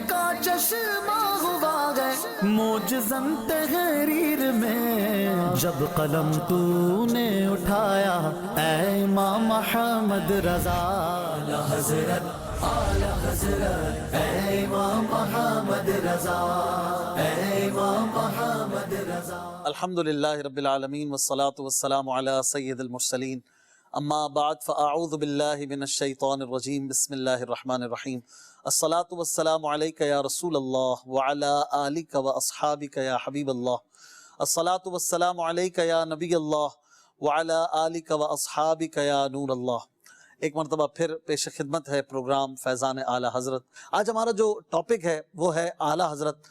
کا چشمہ ہوا ہے موجزن تحریر میں، جب قلم تو نے اٹھایا اے امام محمد رضا، اعلی حضرت اعلی حضرت اے امام محمد رضا، اے امام محمد رضا۔ الحمدللہ رب العالمین والصلاة والسلام علی سید المرسلین، اما بعد فاعوذ باللہ من الشیطان الرجیم، بسم اللہ الرحمن الرحیم۔ الصلاة والسلام علیک یا رسول اللہ وعلی آلک واصحابک یا حبیب اللہ، الصلاة والسلام علیک یا نبی اللہ وعلی آلک واصحابک یا نور اللہ۔ ایک مرتبہ پھر پیش خدمت ہے پروگرام فیضان اعلی حضرت۔ آج ہمارا جو ٹاپک ہے وہ ہے اعلی حضرت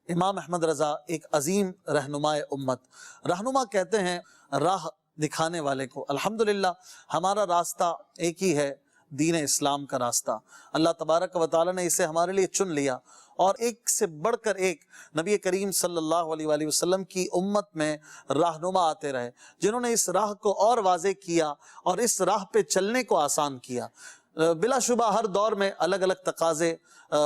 امام احمد رضا، ایک عظیم رہنمائے امت۔ رہنما کہتے ہیں راہ دکھانے والے کو۔ الحمدللہ ہمارا راستہ ایک ہی ہے، دین اسلام کا راستہ۔ اللہ تبارک و تعالی نے اسے ہمارے لیے چن لیا، اور ایک سے بڑھ کر ایک نبی کریم صلی اللہ علیہ وآلہ وسلم کی امت میں رہنما آتے رہے، جنہوں نے اس راہ کو اور واضح کیا اور اس راہ پہ چلنے کو آسان کیا۔ بلا شبہ ہر دور میں الگ الگ تقاضے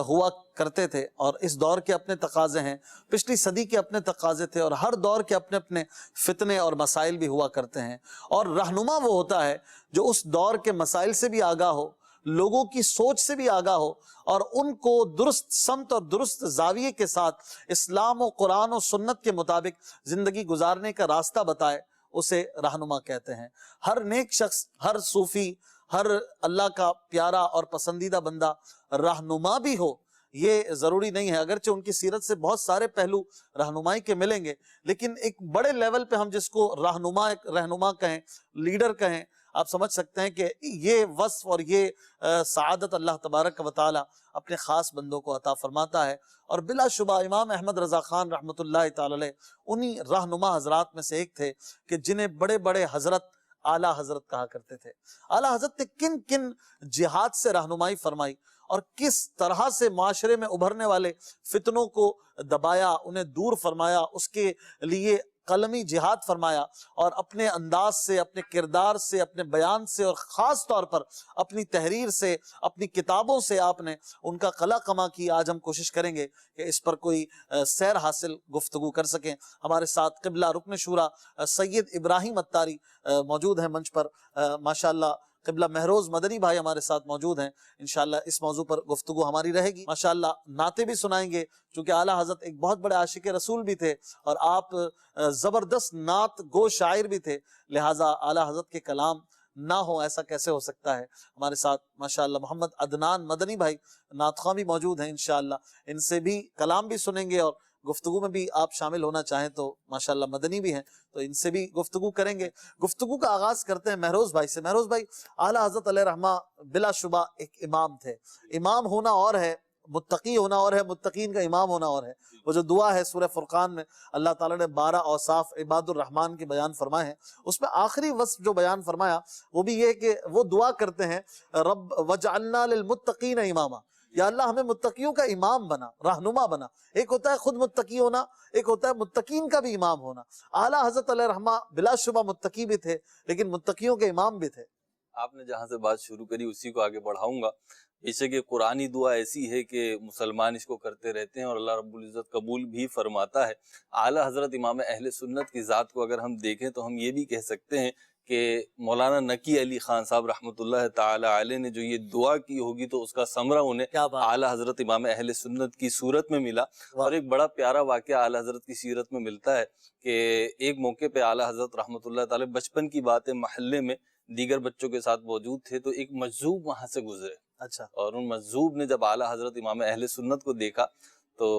ہوا کرتے تھے، اور اس دور کے اپنے تقاضے ہیں، پچھلی صدی کے اپنے تقاضے تھے، اور ہر دور کے اپنے اپنے فتنے اور مسائل بھی ہوا کرتے ہیں۔ اور رہنما وہ ہوتا ہے جو اس دور کے مسائل سے بھی آگاہ ہو، لوگوں کی سوچ سے بھی آگاہ ہو، اور ان کو درست سمت اور درست زاویے کے ساتھ اسلام و قرآن و سنت کے مطابق زندگی گزارنے کا راستہ بتائے، اسے رہنما کہتے ہیں۔ ہر نیک شخص، ہر صوفی، ہر اللہ کا پیارا اور پسندیدہ بندہ رہنما بھی ہو یہ ضروری نہیں ہے، اگرچہ ان کی سیرت سے بہت سارے پہلو رہنمائی کے ملیں گے، لیکن ایک بڑے لیول پہ ہم جس کو رہنما کہیں، لیڈر کہیں، آپ سمجھ سکتے ہیں کہ یہ وصف اور یہ سعادت اللہ تبارک و تعالی اپنے خاص بندوں کو عطا فرماتا ہے۔ اور بلا شبہ امام احمد رضا خان رحمۃ اللہ تعالی علیہ انہی رہنما حضرات میں سے ایک تھے کہ جنہیں بڑے بڑے حضرت اعلیٰ حضرت کہا کرتے تھے۔ اعلیٰ حضرت نے کن کن جہاد سے رہنمائی فرمائی، اور کس طرح سے معاشرے میں ابھرنے والے فتنوں کو دبایا، انہیں دور فرمایا، اس کے لیے قلمی جہاد فرمایا، اور اپنے انداز سے، اپنے کردار سے، اپنے بیان سے، اور خاص طور پر اپنی تحریر سے، اپنی کتابوں سے آپ نے ان کا قلع کما کی۔ آج ہم کوشش کریں گے کہ اس پر کوئی سیر حاصل گفتگو کر سکیں۔ ہمارے ساتھ قبلہ رکن شورا سید ابراہیم اتاری موجود ہیں منچ پر، ماشاءاللہ قبلہ مہروز مدنی بھائی ہمارے ساتھ موجود ہیں۔ انشاءاللہ اس موضوع پر گفتگو ہماری رہے گی۔ ماشاءاللہ نعتیں بھی سنائیں گے، چونکہ اعلیٰ حضرت ایک بہت بڑے عاشق رسول بھی تھے، اور آپ زبردست نعت گو شاعر بھی تھے، لہٰذا اعلیٰ حضرت کے کلام نہ ہو ایسا کیسے ہو سکتا ہے۔ ہمارے ساتھ ماشاءاللہ محمد عدنان مدنی بھائی نعت خواں بھی موجود ہیں، انشاءاللہ ان سے بھی کلام بھی سنیں گے، اور گفتگو میں بھی آپ شامل ہونا چاہیں تو ماشاءاللہ مدنی بھی ہیں تو ان سے بھی گفتگو کریں گے۔ گفتگو کا آغاز کرتے ہیں مہروز بھائی سے۔ مہروز بھائی، اعلیٰ حضرت علیہ رحمہ بلا شبہ ایک امام تھے۔ امام ہونا اور ہے، متقی ہونا اور ہے، متقین کا امام ہونا اور ہے۔ وہ جو دعا ہے سورہ فرقان میں اللہ تعالیٰ نے 12 اوصاف عباد الرحمن کے بیان فرمائے ہیں، اس میں آخری وصف جو بیان فرمایا وہ بھی یہ کہ وہ دعا کرتے ہیں رب وجعلنا للمتقین اماما، یا اللہ ہمیں متقیوں کا امام بنا، رہنما بنا۔ ایک ہوتا ہے خود متقی ہونا، ایک ہوتا ہے متقین کا بھی امام ہونا۔ اعلیٰ حضرت علیہ رحمہ بلا شبہ متقی بھی تھے، لیکن متقیوں کے امام بھی تھے۔ آپ نے جہاں سے بات شروع کری اسی کو آگے بڑھاؤں گا۔ بیشک یہ قرآنی دعا ایسی ہے کہ مسلمان اس کو کرتے رہتے ہیں اور اللہ رب العزت قبول بھی فرماتا ہے۔ اعلیٰ حضرت امام اہل سنت کی ذات کو اگر ہم دیکھیں تو ہم یہ بھی کہہ سکتے ہیں کہ مولانا نقی علی خان صاحب رحمۃ اللہ تعالی علیہ نے جو یہ دعا کی ہوگی تو اس کا ثمرہ انہیں اعلیٰ حضرت امام اہل سنت کی صورت میں ملا۔ اور ایک بڑا پیارا واقعہ اعلیٰ حضرت کی سیرت میں ملتا ہے کہ ایک موقع پہ اعلیٰ حضرت رحمۃ اللہ تعالی بچپن کی باتیں محلے میں دیگر بچوں کے ساتھ موجود تھے تو ایک مجذوب وہاں سے گزرے۔ اچھا، اور ان مجذوب نے جب اعلیٰ حضرت امام اہل سنت کو دیکھا تو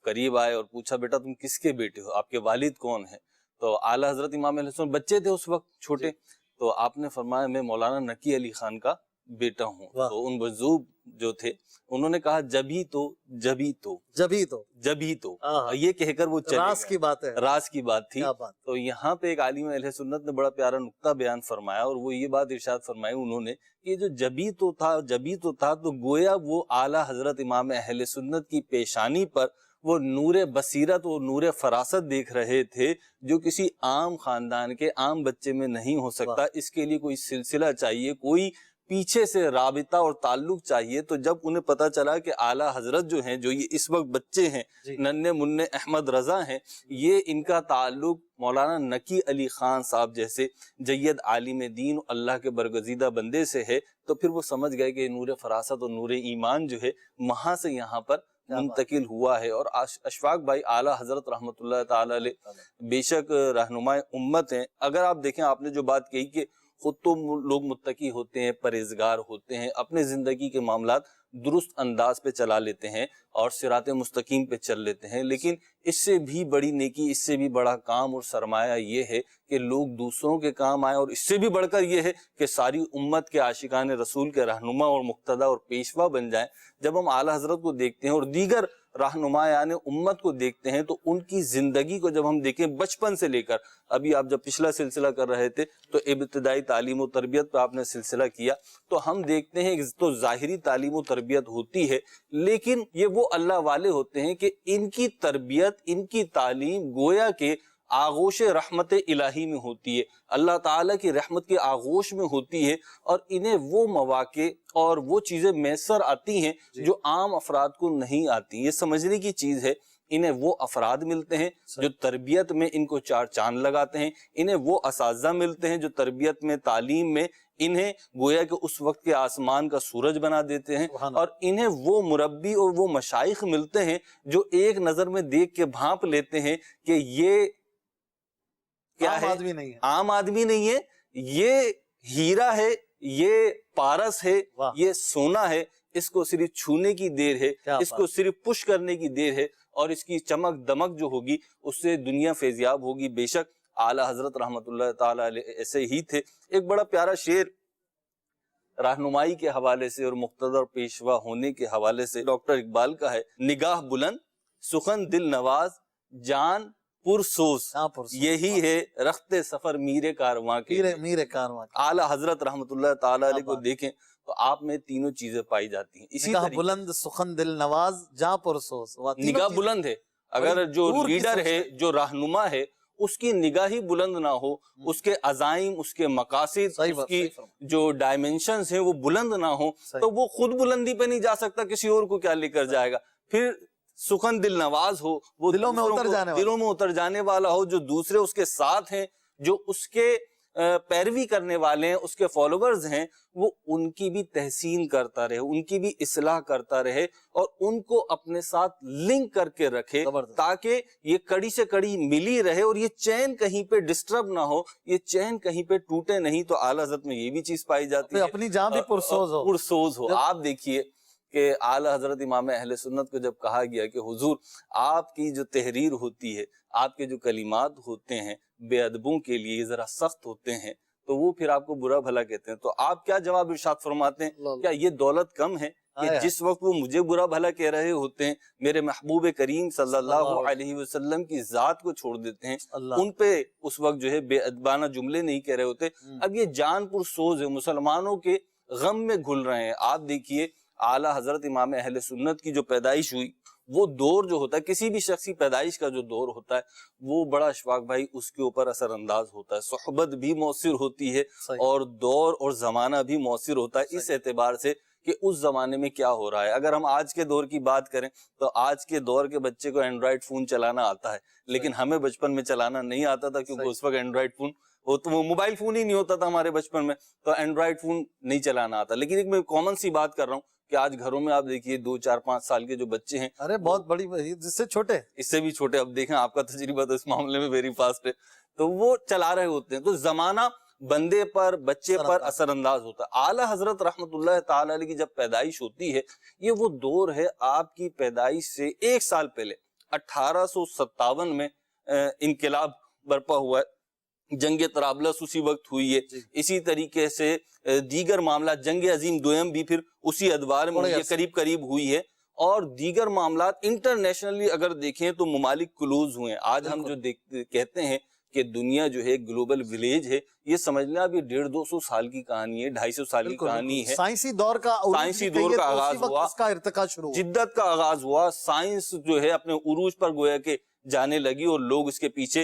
قریب آئے اور پوچھا بیٹا تم کس کے بیٹے ہو، آپ کے والد کون ہیں؟ تو اعلیٰ حضرت امام اہل سنت بچے تھے اس وقت چھوٹے، تو آپ نے فرمایا میں مولانا نقی علی خان کا بیٹا ہوں۔ تو ان مجذوب جو تھے انہوں نے کہا جبھی تو جبھی تو جبھی تو جبھی تو یہ کہہ کر وہ چلے گئے۔ راز کی بات ہے، راز کی بات تھی۔ تو یہاں پہ ایک عالم اہل سنت نے بڑا پیارا نقطہ بیان فرمایا، اور وہ یہ بات ارشاد فرمائی انہوں نے کہ جو جبھی تو تھا تو گویا وہ اعلیٰ حضرت امام اہل سنت کی پیشانی پر وہ نور بصیرت و نور فراست دیکھ رہے تھے جو کسی عام خاندان کے عام بچے میں نہیں ہو سکتا۔ اس کے لیے کوئی سلسلہ چاہیے، کوئی پیچھے سے رابطہ اور تعلق چاہیے. تو جب انہیں پتا چلا کہ اعلیٰ حضرت جو ہیں، جو یہ اس وقت بچے ہیں، ننھے منع احمد رضا ہیں، یہ ان کا تعلق مولانا نقی علی خان صاحب جیسے جید عالم دین اللہ کے برگزیدہ بندے سے ہے، تو پھر وہ سمجھ گئے کہ نور فراست اور نور ایمان جو ہے وہاں سے یہاں پر منتقل ہوا ہے. اور اشفاق بھائی اعلیٰ حضرت رحمۃ اللہ تعالی علیہ بے شک رہنما امت ہیں. اگر آپ دیکھیں، آپ نے جو بات کہی کہ خود تو لوگ متقی ہوتے ہیں، پرہیزگار ہوتے ہیں، اپنے زندگی کے معاملات درست انداز پہ چلا لیتے ہیں اور صراط مستقیم پہ چل لیتے ہیں، لیکن اس سے بھی بڑی نیکی، اس سے بھی بڑا کام اور سرمایہ یہ ہے کہ لوگ دوسروں کے کام آئیں، اور اس سے بھی بڑھ کر یہ ہے کہ ساری امت کے عاشقان رسول کے رہنما اور مقتدی اور پیشوا بن جائیں. جب ہم اعلیٰ حضرت کو دیکھتے ہیں اور دیگر رہنمایان امت کو دیکھتے ہیں تو ان کی زندگی کو جب ہم دیکھیں بچپن سے لے کر، ابھی آپ جب پچھلا سلسلہ کر رہے تھے تو ابتدائی تعلیم و تربیت پہ آپ نے سلسلہ کیا، تو ہم دیکھتے ہیں کہ تو ظاہری تعلیم و تربیت ہوتی ہے، لیکن یہ وہ اللہ والے ہوتے ہیں کہ ان کی تربیت، ان کی تعلیم گویا کہ آغوش رحمت الہی میں ہوتی ہے، اللہ تعالیٰ کی رحمت کے آغوش میں ہوتی ہے، اور انہیں وہ مواقع اور وہ چیزیں میسر آتی ہیں جو عام افراد کو نہیں آتی. یہ سمجھنے کی چیز ہے، انہیں وہ افراد ملتے ہیں جو تربیت میں ان کو چار چاند لگاتے ہیں، انہیں وہ اساتذہ ملتے ہیں جو تربیت میں، تعلیم میں انہیں گویا کہ اس وقت کے آسمان کا سورج بنا دیتے ہیں، اور انہیں وہ مربی اور وہ مشائخ ملتے ہیں جو ایک نظر میں دیکھ کے بھانپ لیتے ہیں کہ یہ کیا ہے، عام آدمی نہیں ہے، یہ ہیرا ہے، یہ پارس ہے، یہ سونا ہے، اس کو صرف چھونے کی دیر ہے، اس کو صرف پش کرنے کی دیر ہے، اور اس کی چمک دمک جو ہوگی اس سے دنیا فیضیاب ہوگی. بے شک اعلیٰ حضرت رحمۃ اللہ تعالی علیہ ایسے ہی تھے. ایک بڑا پیارا شعر رہنمائی کے حوالے سے اور مقتدر پیشوا ہونے کے حوالے سے ڈاکٹر اقبال کا ہے: نگاہ بلند، سخن دل نواز، جان پرسوز، یہی ہے رخت سفر میر کارواں کے. اعلیٰ حضرت رحمۃ اللہ تعالی علیہ کو دیکھیں تو آپ میں تینوں چیزیں پائی جاتی ہیں. اسی طرح بلند، سخن دل نواز، جاں پرسوز. نگاہ بلند ہے. اگر جو لیڈر ہے، جو رہنما ہے، اس کی نگاہی بلند نہ ہو، اس کے عزائم، اس کے مقاصد، اس کی جو ڈائمنشنز ہیں وہ بلند نہ ہو، تو وہ خود بلندی پہ نہیں جا سکتا، کسی اور کو کیا لے کر جائے گا. پھر سخن دل نواز ہو، وہ دلوں میں اتر جانے والا ہو، جو دوسرے اس کے ساتھ ہیں، جو اس کے پیروی کرنے والے ہیں، اس کے فالوورز ہیں، وہ ان کی بھی تحسین کرتا رہے، ان کی بھی اصلاح کرتا رہے، اور ان کو اپنے ساتھ لنک کر کے رکھے تاکہ یہ کڑی سے کڑی ملی رہے اور یہ چین کہیں پہ ڈسٹرب نہ ہو، یہ چین کہیں پہ ٹوٹے نہیں. تو اعلیٰ حضرت میں یہ بھی چیز پائی جاتی ہے، اپنی جان بھی پرسوز ہو. آپ دیکھیے کہ اعلیٰ حضرت امام اہل سنت کو جب کہا گیا کہ حضور آپ کی جو تحریر ہوتی ہے، آپ کے جو کلمات ہوتے ہیں بے ادبوں کے لیے ذرا سخت ہوتے ہیں، تو وہ پھر آپ کو برا بھلا کہتے ہیں، تو آپ کیا جواب ارشاد فرماتے ہیں؟ کیا یہ دولت کم ہے کہ جس وقت وہ مجھے برا بھلا کہہ رہے ہوتے ہیں، میرے محبوب کریم صلی اللہ علیہ وسلم کی ذات کو چھوڑ دیتے ہیں، ان پہ اس وقت جو ہے بے ادبانہ جملے نہیں کہہ رہے ہوتے. اب یہ جان پرسوز ہے، مسلمانوں کے غم میں گھل رہے ہیں. آپ دیکھیے اعلیٰ حضرت امام اہل سنت کی جو پیدائش ہوئی، وہ دور جو ہوتا ہے، کسی بھی شخصی پیدائش کا جو دور ہوتا ہے، وہ بڑا اشفاق بھائی اس کے اوپر اثر انداز ہوتا ہے. صحبت بھی مؤثر ہوتی ہے اور دور اور زمانہ بھی مؤثر ہوتا ہے، اس اعتبار سے کہ اس زمانے میں کیا ہو رہا ہے. اگر ہم آج کے دور کی بات کریں تو آج کے دور کے بچے کو اینڈرائڈ فون چلانا آتا ہے، لیکن ہمیں بچپن میں چلانا نہیں آتا تھا، کیونکہ اس وقت اینڈرائڈ فون وہ موبائل فون ہی نہیں ہوتا تھا ہمارے بچپن میں، تو اینڈرائڈ فون نہیں چلانا آتا. لیکن ایک میں کامن سی بات کر رہا ہوں کہ آج گھروں میں آپ دیکھیے 2 4 5 سال کے جو بچے ہیں، ارے بہت بڑی، جس سے چھوٹے، اس سے بھی چھوٹے، اب دیکھیں آپ کا تجربہ تو اس معاملے میں ویری فاسٹ ہے، تو وہ چلا رہے ہوتے ہیں. تو زمانہ بندے پر، بچے پر اثر انداز ہوتا ہے. اعلیٰ حضرت رحمت اللہ تعالی علیہ کی جب پیدائش ہوتی ہے، یہ وہ دور ہے آپ کی پیدائش سے 1 سال پہلے 1857 میں انقلاب برپا ہوا ہے. جنگ طرابلس اسی وقت ہوئی ہے. اسی طریقے سے دیگر معاملات، جنگ عظیم دوئم بھی پھر اسی ادوار میں یہ قریب ہوئی ہے، اور دیگر معاملات انٹرنیشنلی اگر دیکھیں تو ممالک کلوز ہوئے ہیں. آج ہم جو کہتے ہیں کہ دنیا جو ہے گلوبل ولیج ہے، یہ سمجھ لیں اب یہ 150-200 سال کی کہانی ہے، 250 سال کی کہانی ہے. سائنسی دور کا آغاز ہوا، اس کا ارتقا شروع، جدت کا آغاز ہوا. سائنس جو ہے اپنے عروج پر گویا کہ جانے لگی اور لوگ اس کے پیچھے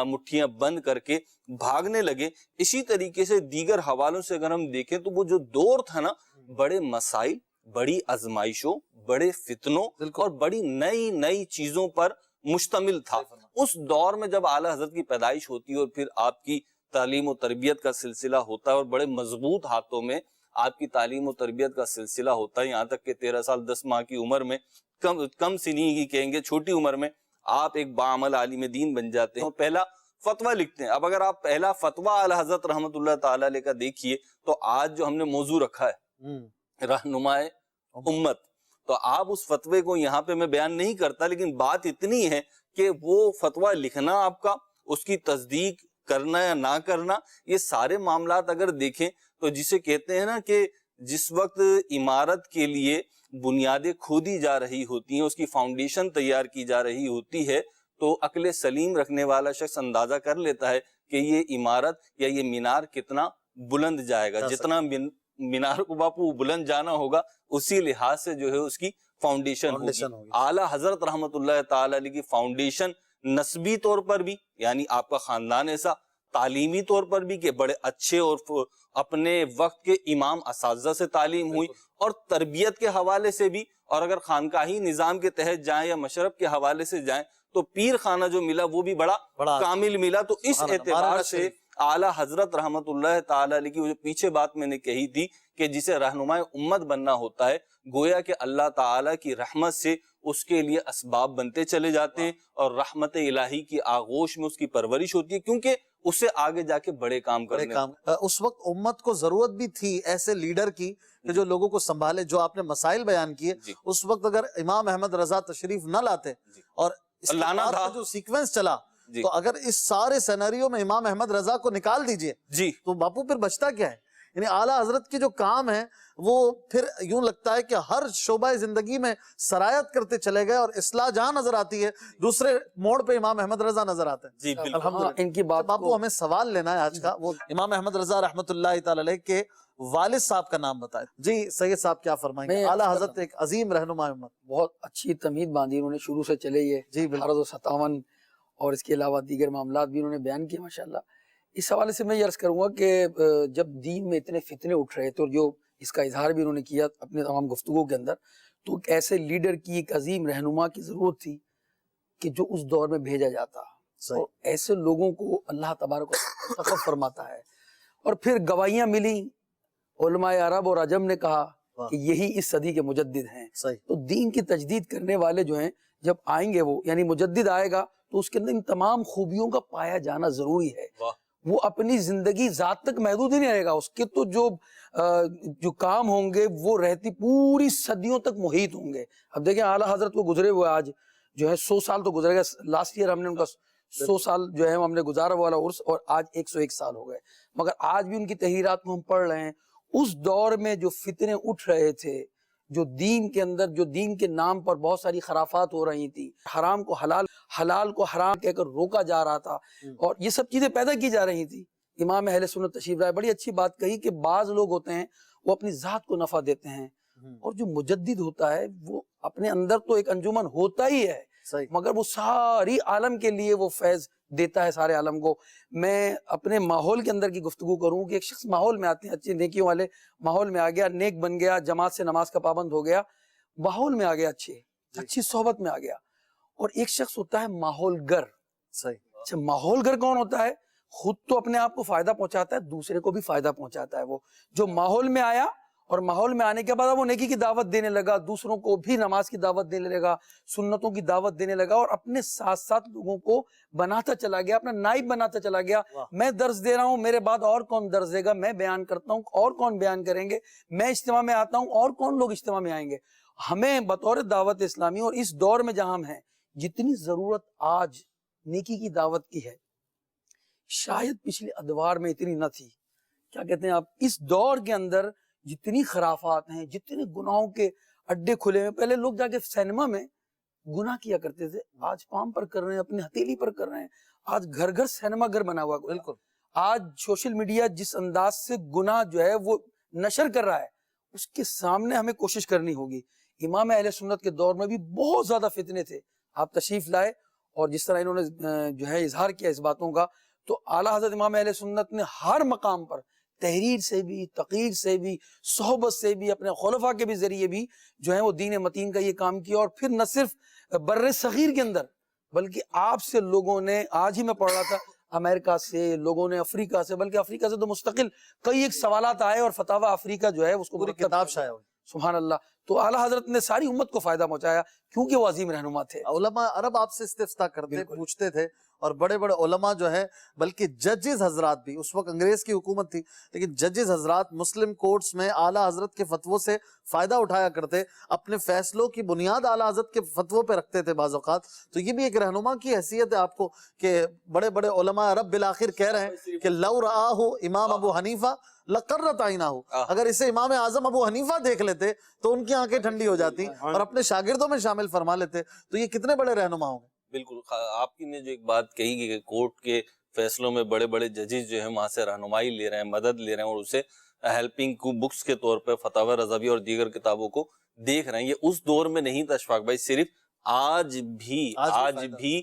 مٹھیاں بند کر کے بھاگنے لگے. اسی طریقے سے دیگر حوالوں سے اگر ہم دیکھیں تو وہ جو دور تھا نا، بڑے مسائل، بڑی آزمائشوں، بڑے فتنوں اور بڑی نئی نئی چیزوں پر مشتمل تھا. اس دور میں جب اعلیٰ حضرت کی پیدائش ہوتی ہے اور پھر آپ کی تعلیم و تربیت کا سلسلہ ہوتا ہے اور بڑے مضبوط ہاتھوں میں آپ کی تعلیم و تربیت کا سلسلہ ہوتا ہے، یہاں تک کہ 13 سال 10 ماہ کی عمر میں، کم سنی کی کہیں گے، چھوٹی عمر میں آپ ایک باعمل عالم دین بن جاتے ہیں اور پہلا فتویٰ لکھتے ہیں. اب اگر آپ پہلا فتویٰ اعلیٰ حضرت رحمت اللہ تعالی علیہ کا دیکھیے تو آج جو ہم نے موضوع رکھا ہے رہنما امت، تو آپ اس فتوے کو یہاں پہ میں بیان نہیں کرتا، لیکن بات اتنی ہے کہ وہ فتویٰ لکھنا آپ کا، اس کی تصدیق کرنا یا نہ کرنا، یہ سارے معاملات اگر دیکھیں تو جسے کہتے ہیں نا کہ جس وقت عمارت کے لیے بنیادیں کھودی جا رہی ہوتی ہیں، اس کی فاؤنڈیشن تیار کی جا رہی ہوتی ہے، تو عقل سلیم رکھنے والا شخص اندازہ کر لیتا ہے کہ یہ عمارت یا یہ مینار کتنا بلند جائے گا. جتنا مینار کو باپو بلند جانا ہوگا اسی لحاظ سے جو ہے اس کی فاؤنڈیشن ہوگی. اعلیٰ حضرت رحمت اللہ تعالی علیہ کی فاؤنڈیشن نسبی طور پر بھی، یعنی آپ کا خاندان ایسا، تعلیمی طور پر بھی کہ بڑے اچھے اور اپنے وقت کے امام اساتذہ سے تعلیم ہوئی، اور تربیت کے حوالے سے بھی، اور اگر خانقاہی نظام کے تحت جائیں یا مشرب کے حوالے سے جائیں تو پیر خانہ جو ملا وہ بھی بڑا کامل ملا. تو اس اعتبار سے اعلیٰ حضرت رحمت اللہ تعالی علیہ کی وہ جو پیچھے بات میں نے کہی تھی کہ جسے رہنمائے امت بننا ہوتا ہے، گویا کہ اللہ تعالیٰ کی رحمت سے اس کے لیے اسباب بنتے چلے جاتے ہیں اور رحمت الہی کی آغوش میں اس کی پرورش ہوتی ہے، کیونکہ اسے آگے جا کے بڑے کام کرنے. اس وقت امت کو ضرورت بھی تھی ایسے لیڈر کی کہ جو لوگوں کو سنبھالے. جو آپ نے مسائل بیان کیے، اس وقت اگر امام احمد رضا تشریف نہ لاتے اور لانا تھا جو سیکوینس چلا، تو اگر اس سارے سینیریو میں امام احمد رضا کو نکال دیجئے تو باپو پھر بچتا کیا ہے؟ یعنی اعلیٰ حضرت کے جو کام ہیں وہ پھر یوں لگتا ہے کہ ہر شعبہ زندگی میں سرایت کرتے چلے گئے اور اصلاح جہاں نظر آتی ہے دوسرے موڑ پہ امام احمد رضا نظر آتے ہیں. جی بالکل. الحمدللہ. ان کی بات باپو ہمیں سوال لینا ہے آج کا، وہ امام احمد رضا رحمت اللہ تعالی علیہ کے والد صاحب کا نام بتائیں. جی سید صاحب کیا فرمائیں گے؟ اعلیٰ حضرت ایک عظیم رہنما امت، بہت اچھی تمہید باندھی انہوں نے شروع سے چلے، یہ جی 1857 اور اس کے علاوہ دیگر معاملات بھی انہوں نے بیان کیے ماشاءاللہ. اس حوالے سے میں یہ عرض کروں گا کہ جب دین میں اتنے فتنے اٹھ رہے تھے اور جو اس کا اظہار بھی انہوں نے کیا اپنے تمام گفتگو کے اندر، تو ایک ایسے لیڈر کی، ایک عظیم رہنما کی ضرورت تھی کہ جو اس دور میں بھیجا جاتا، اور ایسے لوگوں کو اللہ تبارک و تعالیٰ سخت فرماتا ہے. اور پھر گواہیاں ملی، علماء عرب اور عجم نے کہا کہ یہی اس صدی کے مجدد ہیں. تو دین کی تجدید کرنے والے جو ہیں جب آئیں گے، وہ یعنی مجدد آئے گا تو اس کے اندر ان تمام خوبیوں کا پایا جانا ضروری ہے. وہ اپنی زندگی ذات تک محدود ہی نہیں رہے گا، اس کے تو جو کام ہوں گے وہ رہتی پوری صدیوں تک محیط ہوں گے. اب دیکھیں اعلیٰ حضرت کو گزرے ہوئے آج جو ہے 100 سال تو گزرے گا. لاسٹ ایئر ہم نے ان کا 100 سال جو ہے ہم نے گزارا والا عرس، اور آج 101 سال ہو گئے. مگر آج بھی ان کی تحریرات کو ہم پڑھ رہے ہیں. اس دور میں جو فتنے اٹھ رہے تھے، جو دین کے اندر، جو دین کے نام پر بہت ساری خرافات ہو رہی تھی، حرام کو حلال، حلال کو حرام کہہ کر روکا جا رہا تھا، اور یہ سب چیزیں پیدا کی جا رہی تھی. امام اہل سنت تشریف لائے، بڑی اچھی بات کہی کہ بعض لوگ ہوتے ہیں وہ اپنی ذات کو نفع دیتے ہیں، اور جو مجدد ہوتا ہے وہ اپنے اندر تو ایک انجمن ہوتا ہی ہے، مگر وہ ساری عالم کے لیے وہ فیض دیتا ہے سارے عالم کو. میں اپنے ماحول کے اندر کی گفتگو کروں کہ ایک شخص ماحول میں آتے ہیں، اچھی نیکیوں والے ماحول میں آ گیا، نیک بن گیا، جماعت سے نماز کا پابند ہو گیا، ماحول میں آ گیا، اچھی صحبت میں آ گیا. اور ایک شخص ہوتا ہے ماحول گر. اچھا، ماحول گر کون ہوتا ہے؟ خود تو اپنے آپ کو فائدہ پہنچاتا ہے، دوسرے کو بھی فائدہ پہنچاتا ہے. وہ جو ماحول میں آیا اور ماحول میں آنے کے بعد وہ نیکی کی دعوت دینے لگا، دوسروں کو بھی نماز کی دعوت دینے لگا، سنتوں کی دعوت دینے لگا، اور اپنے ساتھ ساتھ لوگوں کو بناتا چلا گیا، اپنا نائب بناتا چلا گیا. میں درس دے رہا ہوں، میرے بعد اور کون درس دے گا، میں بیان کرتا ہوں اور کون بیان کریں گے، میں اجتماع میں آتا ہوں اور کون لوگ اجتماع میں آئیں گے. ہمیں بطور دعوت اسلامی اور اس دور میں جہاں ہم ہیں، جتنی ضرورت آج نیکی کی دعوت کی ہے شاید پچھلے ادوار میں اتنی نہ تھی. کیا کہتے ہیں آپ، اس دور کے اندر جتنی خرافات ہیں، جتنے گناہوں کے اڈے کھلے ہیں. پہلے لوگ جا کے سینما میں گناہ کیا کرتے تھے، آج پام پر کر رہے ہیں، اپنی ہتھیلی پر کر رہے ہیں. آج گھر گھر سینما گھر بنا ہوا. بالکل. آج سوشل میڈیا جس انداز سے گناہ جو ہے وہ نشر کر رہا ہے، اس کے سامنے ہمیں کوشش کرنی ہوگی. امام اہل سنت کے دور میں بھی بہت زیادہ فتنے تھے، آپ تشریف لائے اور جس طرح انہوں نے جو ہے اظہار کیا اس باتوں کا، تو اعلیٰ حضرت امام اہل سنت نے ہر مقام پر تحریر سے بھی، تقریر سے بھی، صحبت سے بھی، اپنے خلفاء کے بھی ذریعے بھی جو ہے وہ دین متین کا یہ کام کیا. اور پھر نہ صرف بر صغیر کے اندر بلکہ آپ سے لوگوں نے، آج ہی میں پڑھ رہا تھا، امریکہ سے لوگوں نے، افریقہ سے، بلکہ افریقہ سے تو مستقل کئی ایک سوالات آئے اور فتاوی افریقہ جو ہے اس کو پوری مرتب کتاب کیا. شائع ہوئی. سبحان اللہ. تو اعلیٰ حضرت نے ساری امت کو فائدہ پہنچایا کیونکہ وہ عظیم رہنما تھے. علماء عرب آپ سے استفتاء کرتے، بالکل. پوچھتے تھے، اور بڑے بڑے علماء جو ہے، بلکہ ججز حضرات بھی، اس وقت انگریز کی حکومت تھی لیکن ججز حضرات مسلم کورٹس میں اعلیٰ حضرت کے فتووں سے فائدہ اٹھایا کرتے، اپنے فیصلوں کی بنیاد اعلیٰ حضرت کے فتووں پہ رکھتے تھے بعض اوقات. تو یہ بھی ایک رہنما کی حیثیت ہے آپ کو کہ بڑے بڑے علماء عرب بالآخر کہہ رہے ہیں کہ لو رآہ امام ابو حنیفہ لقرت عیناہ، اگر اسے امام اعظم ابو حنیفہ دیکھ لیتے تو ان کی آنکھیں ٹھنڈی ہو جاتی اور اپنے شاگردوں میں شامل فرما لیتے. تو یہ کتنے بڑے رہنما ہوں گے. بالکل. آپ کی نے جو ایک بات کہی کہ کورٹ کے فیصلوں میں بڑے بڑے ججز جو ہیں وہاں سے رہنمائی لے رہے ہیں، مدد لے رہے ہیں، اور اسے ہیلپنگ بکس کے طور پہ فتاوی رضوی اور دیگر کتابوں کو دیکھ رہے ہیں. یہ اس دور میں نہیں تھا اشفاق بھائی، صرف آج بھی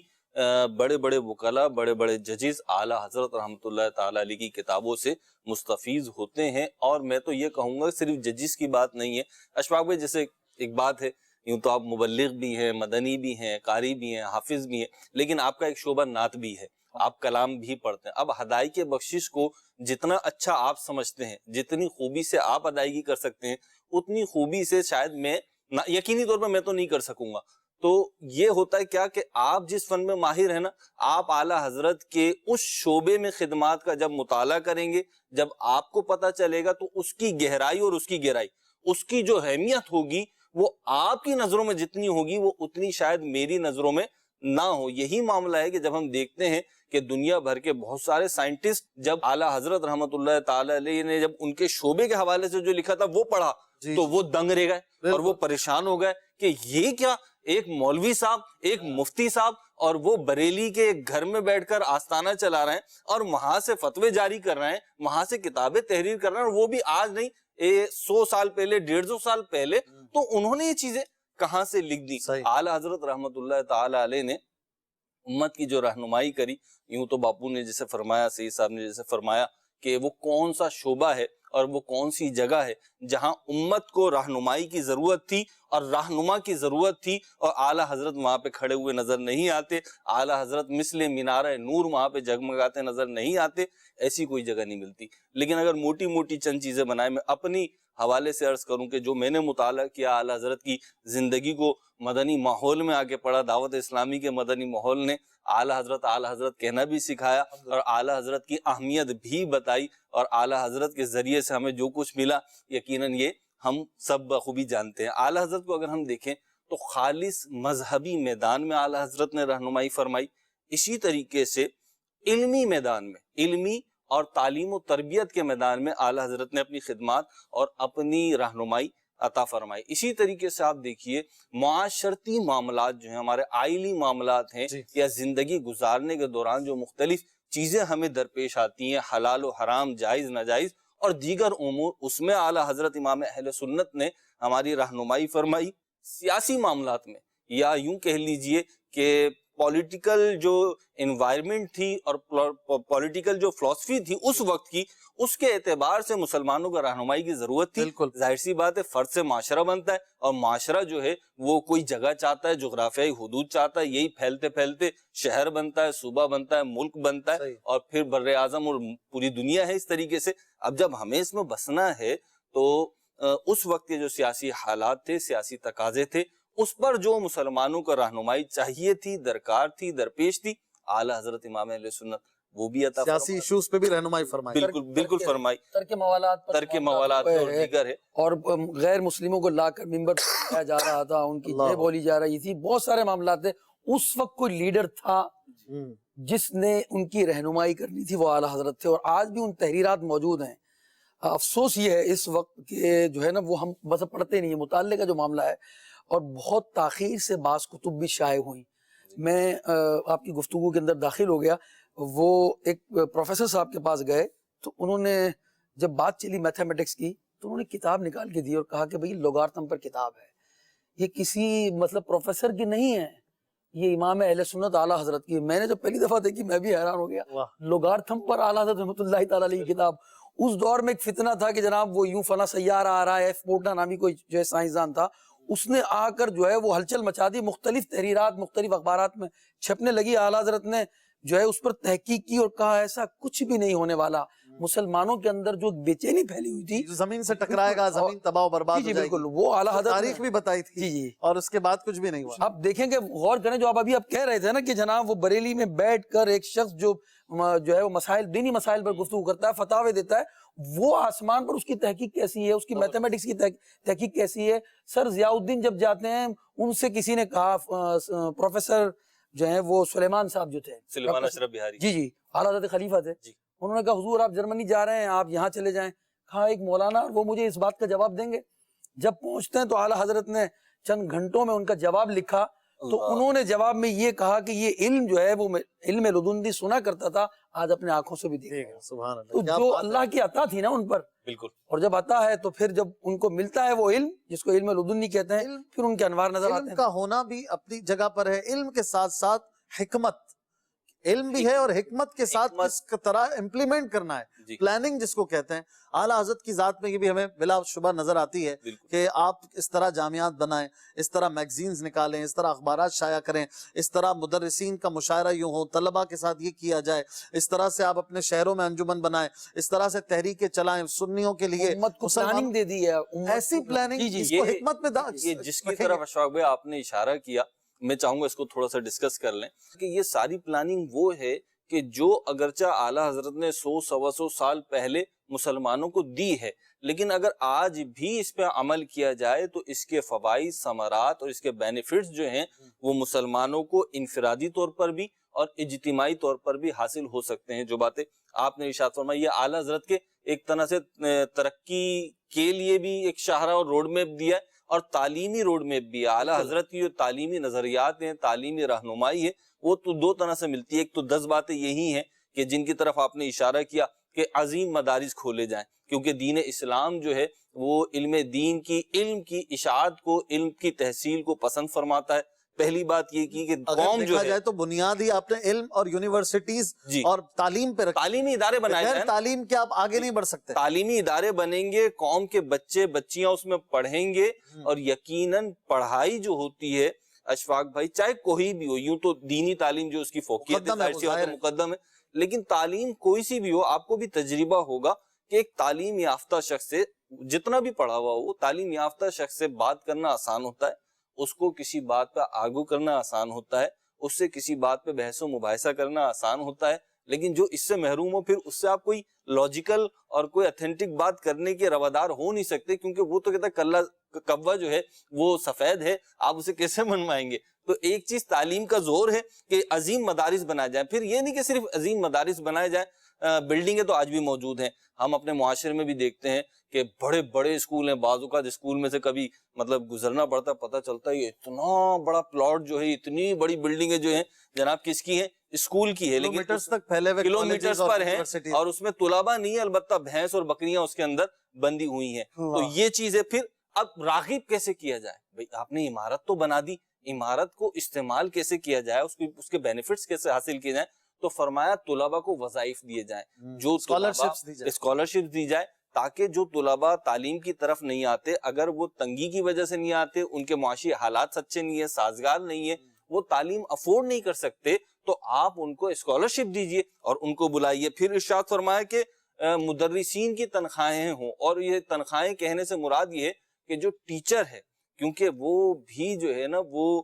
بڑے بڑے وکلا، بڑے بڑے ججز اعلیٰ حضرت رحمۃ اللہ تعالی علیہ کی کتابوں سے مستفیض ہوتے ہیں. اور میں تو یہ کہوں گا صرف ججز کی بات نہیں ہے اشفاق بھائی. جیسے ایک بات ہے، یوں تو آپ مبلغ بھی ہیں، مدنی بھی ہیں، قاری بھی ہیں، حافظ بھی ہیں، لیکن آپ کا ایک شعبہ نعت بھی ہے، آپ کلام بھی پڑھتے ہیں. اب ہدایت بخشش کو جتنا اچھا آپ سمجھتے ہیں، جتنی خوبی سے آپ ادائیگی کر سکتے ہیں، اتنی خوبی سے شاید میں یقینی طور پر میں تو نہیں کر سکوں گا. تو یہ ہوتا ہے کیا کہ آپ جس فن میں ماہر ہیں نا، آپ اعلیٰ حضرت کے اس شعبے میں خدمات کا جب مطالعہ کریں گے، جب آپ کو پتہ چلے گا، تو اس کی گہرائی اور اس کی گہرائی، اس کی جو اہمیت ہوگی وہ آپ کی نظروں میں جتنی ہوگی وہ اتنی شاید میری نظروں میں نہ ہو. یہی معاملہ ہے کہ جب ہم دیکھتے ہیں کہ دنیا بھر کے بہت سارے سائنٹسٹ جب اعلیٰ حضرت رحمت اللہ تعالی علیہ نے جب ان کے شعبے کے حوالے سے جو لکھا تھا وہ پڑھا تو وہ دنگ رہ گئے اور وہ پریشان ہو گئے کہ یہ کیا، ایک مولوی صاحب، ایک مفتی صاحب، اور وہ بریلی کے گھر میں بیٹھ کر آستانہ چلا رہے ہیں اور وہاں سے فتوے جاری کر رہے ہیں، وہاں سے کتابیں تحریر کر رہے ہیں، اور وہ بھی آج نہیں 100 سال پہلے، 150 سال پہلے. تو انہوں نے یہ چیزیں کہاں سے لکھ دی؟ اعلیٰ حضرت رحمت اللہ تعالی علیہ نے امت کی جو رہنمائی کری، یوں تو باپو نے جیسے فرمایا، سید صاحب نے جیسے فرمایا کہ وہ کون سا شعبہ ہے اور وہ کون سی جگہ ہے جہاں امت کو رہنمائی کی ضرورت تھی اور رہنما کی ضرورت تھی، اور اعلیٰ حضرت وہاں پہ کھڑے ہوئے نظر نہیں آتے، اعلیٰ حضرت مثل مینارہ نور وہاں پہ جگمگاتے نظر نہیں آتے. ایسی کوئی جگہ نہیں ملتی. لیکن اگر موٹی موٹی چند چیزیں بنائے، میں اپنی حوالے سے عرض کروں کہ جو میں نے مطالعہ کیا اعلیٰ حضرت کی زندگی کو مدنی ماحول میں آگے پڑھا، دعوت اسلامی کے مدنی ماحول نے اعلیٰ حضرت کہنا بھی سکھایا اور اعلیٰ حضرت کی اہمیت بھی بتائی، اور اعلیٰ حضرت کے ذریعے سے ہمیں جو کچھ ملا یقیناً یہ ہم سب بخوبی جانتے ہیں. اعلیٰ حضرت کو اگر ہم دیکھیں تو خالص مذہبی میدان میں اعلیٰ حضرت نے رہنمائی فرمائی، اسی طریقے سے علمی میدان میں، علمی اور تعلیم و تربیت کے میدان میں اعلیٰ حضرت نے اپنی خدمات اور اپنی رہنمائی عطا فرمائی. اسی طریقے سے آپ دیکھیے معاشرتی معاملات جو ہیں، ہمارے آئلی معاملات ہیں یا زندگی گزارنے کے دوران جو مختلف چیزیں ہمیں درپیش آتی ہیں، حلال و حرام، جائز ناجائز اور دیگر امور، اس میں اعلیٰ حضرت امام اہل سنت نے ہماری رہنمائی فرمائی. سیاسی معاملات میں، یا یوں کہہ لیجئے کہ پولیٹیکل جو انوائرمنٹ تھی اور پولیٹیکل جو فلسفی تھی اس وقت کی، اس کے اعتبار سے مسلمانوں کو رہنمائی کی ضرورت تھی. ظاہر سی بات ہے فرد سے معاشرہ بنتا ہے، اور معاشرہ جو ہے وہ کوئی جگہ چاہتا ہے، جغرافیائی حدود چاہتا ہے، یہی پھیلتے پھیلتے شہر بنتا ہے، صوبہ بنتا ہے، ملک بنتا ہے، اور پھر بر اعظم اور پوری دنیا ہے. اس طریقے سے اب جب ہمیں اس میں بسنا ہے تو اس وقت کے جو سیاسی حالات تھے، سیاسی تقاضے تھے، اس پر جو مسلمانوں کو رہنمائی چاہیے تھی، درکار تھی، درپیش تھی، اعلیٰ حضرت امام اہل سنت وہ بھی عطا فرمائی. سیاسی ایشوز پہ بھی رہنمائی فرمائی. بالکل فرمائی. ترک موالات اور دیگر ہے، اور غیر مسلموں کو لا کر منبر پر لایا جا رہا تھا، ان کی جے بولی جا رہی تھی، بہت سارے معاملات تھے. اس وقت کوئی لیڈر تھا جس نے ان کی رہنمائی کرنی تھی، وہ اعلیٰ حضرت تھے، اور آج بھی ان تحریرات موجود ہیں. افسوس یہ ہے اس وقت کہ جو ہے نا وہ ہم بس پڑھتے نہیں ہیں. مطالعے کا جو معاملہ ہے، اور بہت تاخیر سے بعض کتب بھی شائع ہوئیں. میں آپ کی گفتگو کے اندر داخل ہو گیا، وہ ایک پروفیسر صاحب کے پاس گئے تو انہوں نے جب بات چلی میتھمیٹکس کی تو انہوں نے کتاب نکال کے دی اور کہا کہ بھئی لوگارتم پر کتاب ہے، یہ کسی مطلب پروفیسر کی نہیں ہے، یہ امام اہل سنت اعلیٰ حضرت کی. میں نے جب پہلی دفعہ دیکھی میں بھی حیران ہو گیا. لوگارتھم پر اعلیٰ حضرت رحمۃ اللہ تعالیٰ علیہ کی کتاب. اس دور میں ایک فتنہ تھا کہ جناب وہ یوں فلاں سیارہ آ رہا ہے, ایف پورٹا نامی کوئی جو ہے سائنسدان تھا, اس نے آ کر جو ہے وہ ہلچل مچا دی, مختلف تحریرات مختلف اخبارات میں چھپنے لگی. اعلیٰ حضرت نے جو ہے اس پر تحقیق کی اور کہا ایسا کچھ بھی نہیں ہونے والا. مسلمانوں کے اندر جو بے چینی پھیلی ہوئی تھی, جو زمین سے ٹکرائے گا زمین تباہ و برباد ہو جی جائے گی, بالکل, وہ اعلیٰ حضرت تاریخ بھی بتائی تھی. جی جی. اور اس کے بعد کچھ بھی نہیں ہوا. آپ دیکھیں کہ غور کریں, جو آپ ابھی آپ کہہ رہے تھے نا کہ جناب وہ بریلی میں بیٹھ کر ایک شخص جو ہے وہ مسائل, دینی مسائل پر گفتگو کرتا ہے, فتاوے دیتا ہے, وہ آسمان پر اس کی تحقیق کیسی ہے, اس کی میتھمیٹکس کی تحقیق کیسی ہے. سر ضیاء الدین جب جاتے ہیں, ان سے کسی نے کہا, پروفیسر جو ہیں وہ سلیمان صاحب جو تھے, سلیمان اشرف بہاری, جی جی, اعلیٰ حضرت خلیفہ تھے, جی. انہوں نے کہا حضور آپ جرمنی جا رہے ہیں, آپ یہاں چلے جائیں. کہا ایک مولانا, وہ مجھے اس بات کا جواب دیں گے. جب پہنچتے ہیں تو اعلیٰ حضرت نے چند گھنٹوں میں ان کا جواب لکھا, تو انہوں نے جواب میں یہ کہا کہ یہ علم جو ہے وہ علم لدندی سنا کرتا تھا, آج اپنے آنکھوں سے بھی دیکھا. سبحان اللہ. تو جو اللہ کی عطا تھی نا ان پر, بالکل, اور جب عطا ہے تو پھر جب ان کو ملتا ہے وہ علم جس کو علم لدنی کہتے ہیں, پھر ان کے انوار نظر آتے علم ہیں. کا ہونا بھی اپنی جگہ پر ہے, علم کے ساتھ ساتھ حکمت, علم بھی ہے اور حکمت کے ساتھ اس طرح امپلیمنٹ کرنا ہے, پلاننگ جس کو کہتے ہیں. اعلیٰ حضرت کی ذات میں یہ بھی ہمیں بلا شبہ نظر آتی ہے کہ آپ اس طرح جامعات بنائیں, اس طرح میگزینز نکالیں, اس طرح اخبارات شائع کریں, اس طرح مدرسین کا مشاعرہ یوں ہو, طلباء کے ساتھ یہ کیا جائے, اس طرح سے آپ اپنے شہروں میں انجمن بنائیں, اس طرح سے تحریکیں چلائیں سنیوں کے لیے. امت کو پلاننگ دے دی ہے, ایسی پلاننگ جس کو حکمت میں یہ جس کی طرف اشفاق بھائی آپ نے اشارہ کیا, میں چاہوں گا اس کو تھوڑا سا ڈسکس کر لیں کہ یہ ساری پلاننگ وہ ہے کہ جو اگرچہ اعلیٰ حضرت نے 100-125 سال پہلے مسلمانوں کو دی ہے, لیکن اگر آج بھی اس پہ عمل کیا جائے تو اس کے فوائد, ثمرات اور اس کے بینیفٹس جو ہیں وہ مسلمانوں کو انفرادی طور پر بھی اور اجتماعی طور پر بھی حاصل ہو سکتے ہیں. جو باتیں آپ نے ارشاد فرمائی, یہ اعلیٰ حضرت کے ایک طرح سے ترقی کے لیے بھی ایک شاہراہ اور روڈ میپ دیا ہے, اور تعلیمی روڈ میپ بھی ہے. اعلیٰ حضرت کی جو تعلیمی نظریات ہیں, تعلیمی رہنمائی ہے, وہ تو دو طرح سے ملتی ہے. ایک تو 10 باتیں یہی ہیں کہ جن کی طرف آپ نے اشارہ کیا کہ عظیم مدارس کھولے جائیں, کیونکہ دین اسلام جو ہے وہ علم دین کی, علم کی اشاعت کو, علم کی تحصیل کو پسند فرماتا ہے. پہلی بات یہ کی کہ قوم جو ہے تو بنیادی آپ نے علم اور یونیورسٹیز اور تعلیم پہ تعلیمی ادارے بنائے جائیں. تعلیم کے آپ آگے نہیں بڑھ سکتے. تعلیمی ادارے بنیں گے, قوم کے بچے بچیاں اس میں پڑھیں گے, اور یقیناً پڑھائی جو ہوتی ہے اشفاق بھائی, چاہے کوئی بھی ہو, یوں تو دینی تعلیم جو اس کی فوقیت ہے مقدم ہے, لیکن تعلیم کوئی سی بھی ہو, آپ کو بھی تجربہ ہوگا کہ ایک تعلیم یافتہ شخص سے, جتنا بھی پڑھا ہوا ہو, تعلیم یافتہ شخص سے بات کرنا آسان ہوتا ہے, اس کو کسی بات پہ آگو کرنا آسان ہوتا ہے, اس سے کسی بات پہ بحث و مباحثہ کرنا آسان ہوتا ہے. لیکن جو اس سے محروم ہو, پھر اس سے آپ کوئی لاجیکل اور کوئی اتھینٹک بات کرنے کے روادار ہو نہیں سکتے, کیونکہ وہ تو کہتا ہے کلّا کوا جو ہے وہ سفید ہے, آپ اسے کیسے منوائیں گے. تو ایک چیز تعلیم کا زور ہے کہ عظیم مدارس بنائے جائیں. پھر یہ نہیں کہ صرف عظیم مدارس بنائے جائیں, بلڈنگیں تو آج بھی موجود ہیں, ہم اپنے معاشرے میں بھی دیکھتے ہیں کہ بڑے بڑے اسکول ہیں, بعض اوقات اسکول میں سے کبھی مطلب گزرنا پڑتا ہے, پتہ چلتا ہے یہ اتنا بڑا پلاٹ جو ہے, اتنی بڑی بلڈنگیں جو ہیں جناب کس کی ہیں, اسکول کی ہے, لیکن کلومیٹرز پر ہیں, اور اس میں طلباء نہیں ہے, البتہ بھینس اور بکریاں اس کے اندر بندی ہوئی ہیں. تو یہ چیز ہے. پھر اب راغب کیسے کیا جائے بھائی, آپ نے عمارت تو بنا دی, عمارت کو استعمال کیسے کیا جائے, اس کے بینیفٹس کیسے حاصل کیے جائیں. تو فرمایا طلباء کو وظائف دیے جائیں, جو اسکالرشپس دی جائے, تاکہ جو طلباء تعلیم کی طرف نہیں آتے, اگر وہ تنگی کی وجہ سے نہیں آتے, ان کے معاشی حالات سچے نہیں ہیں, سازگار نہیں ہے, وہ تعلیم افورڈ نہیں کر سکتے, تو آپ ان کو اسکالرشپ دیجئے اور ان کو بلائیے. پھر ارشاد فرمایا کہ مدرسین کی تنخواہیں ہوں, اور یہ تنخواہیں کہنے سے مراد یہ ہے کہ جو ٹیچر ہے, کیونکہ وہ بھی جو ہے نا وہ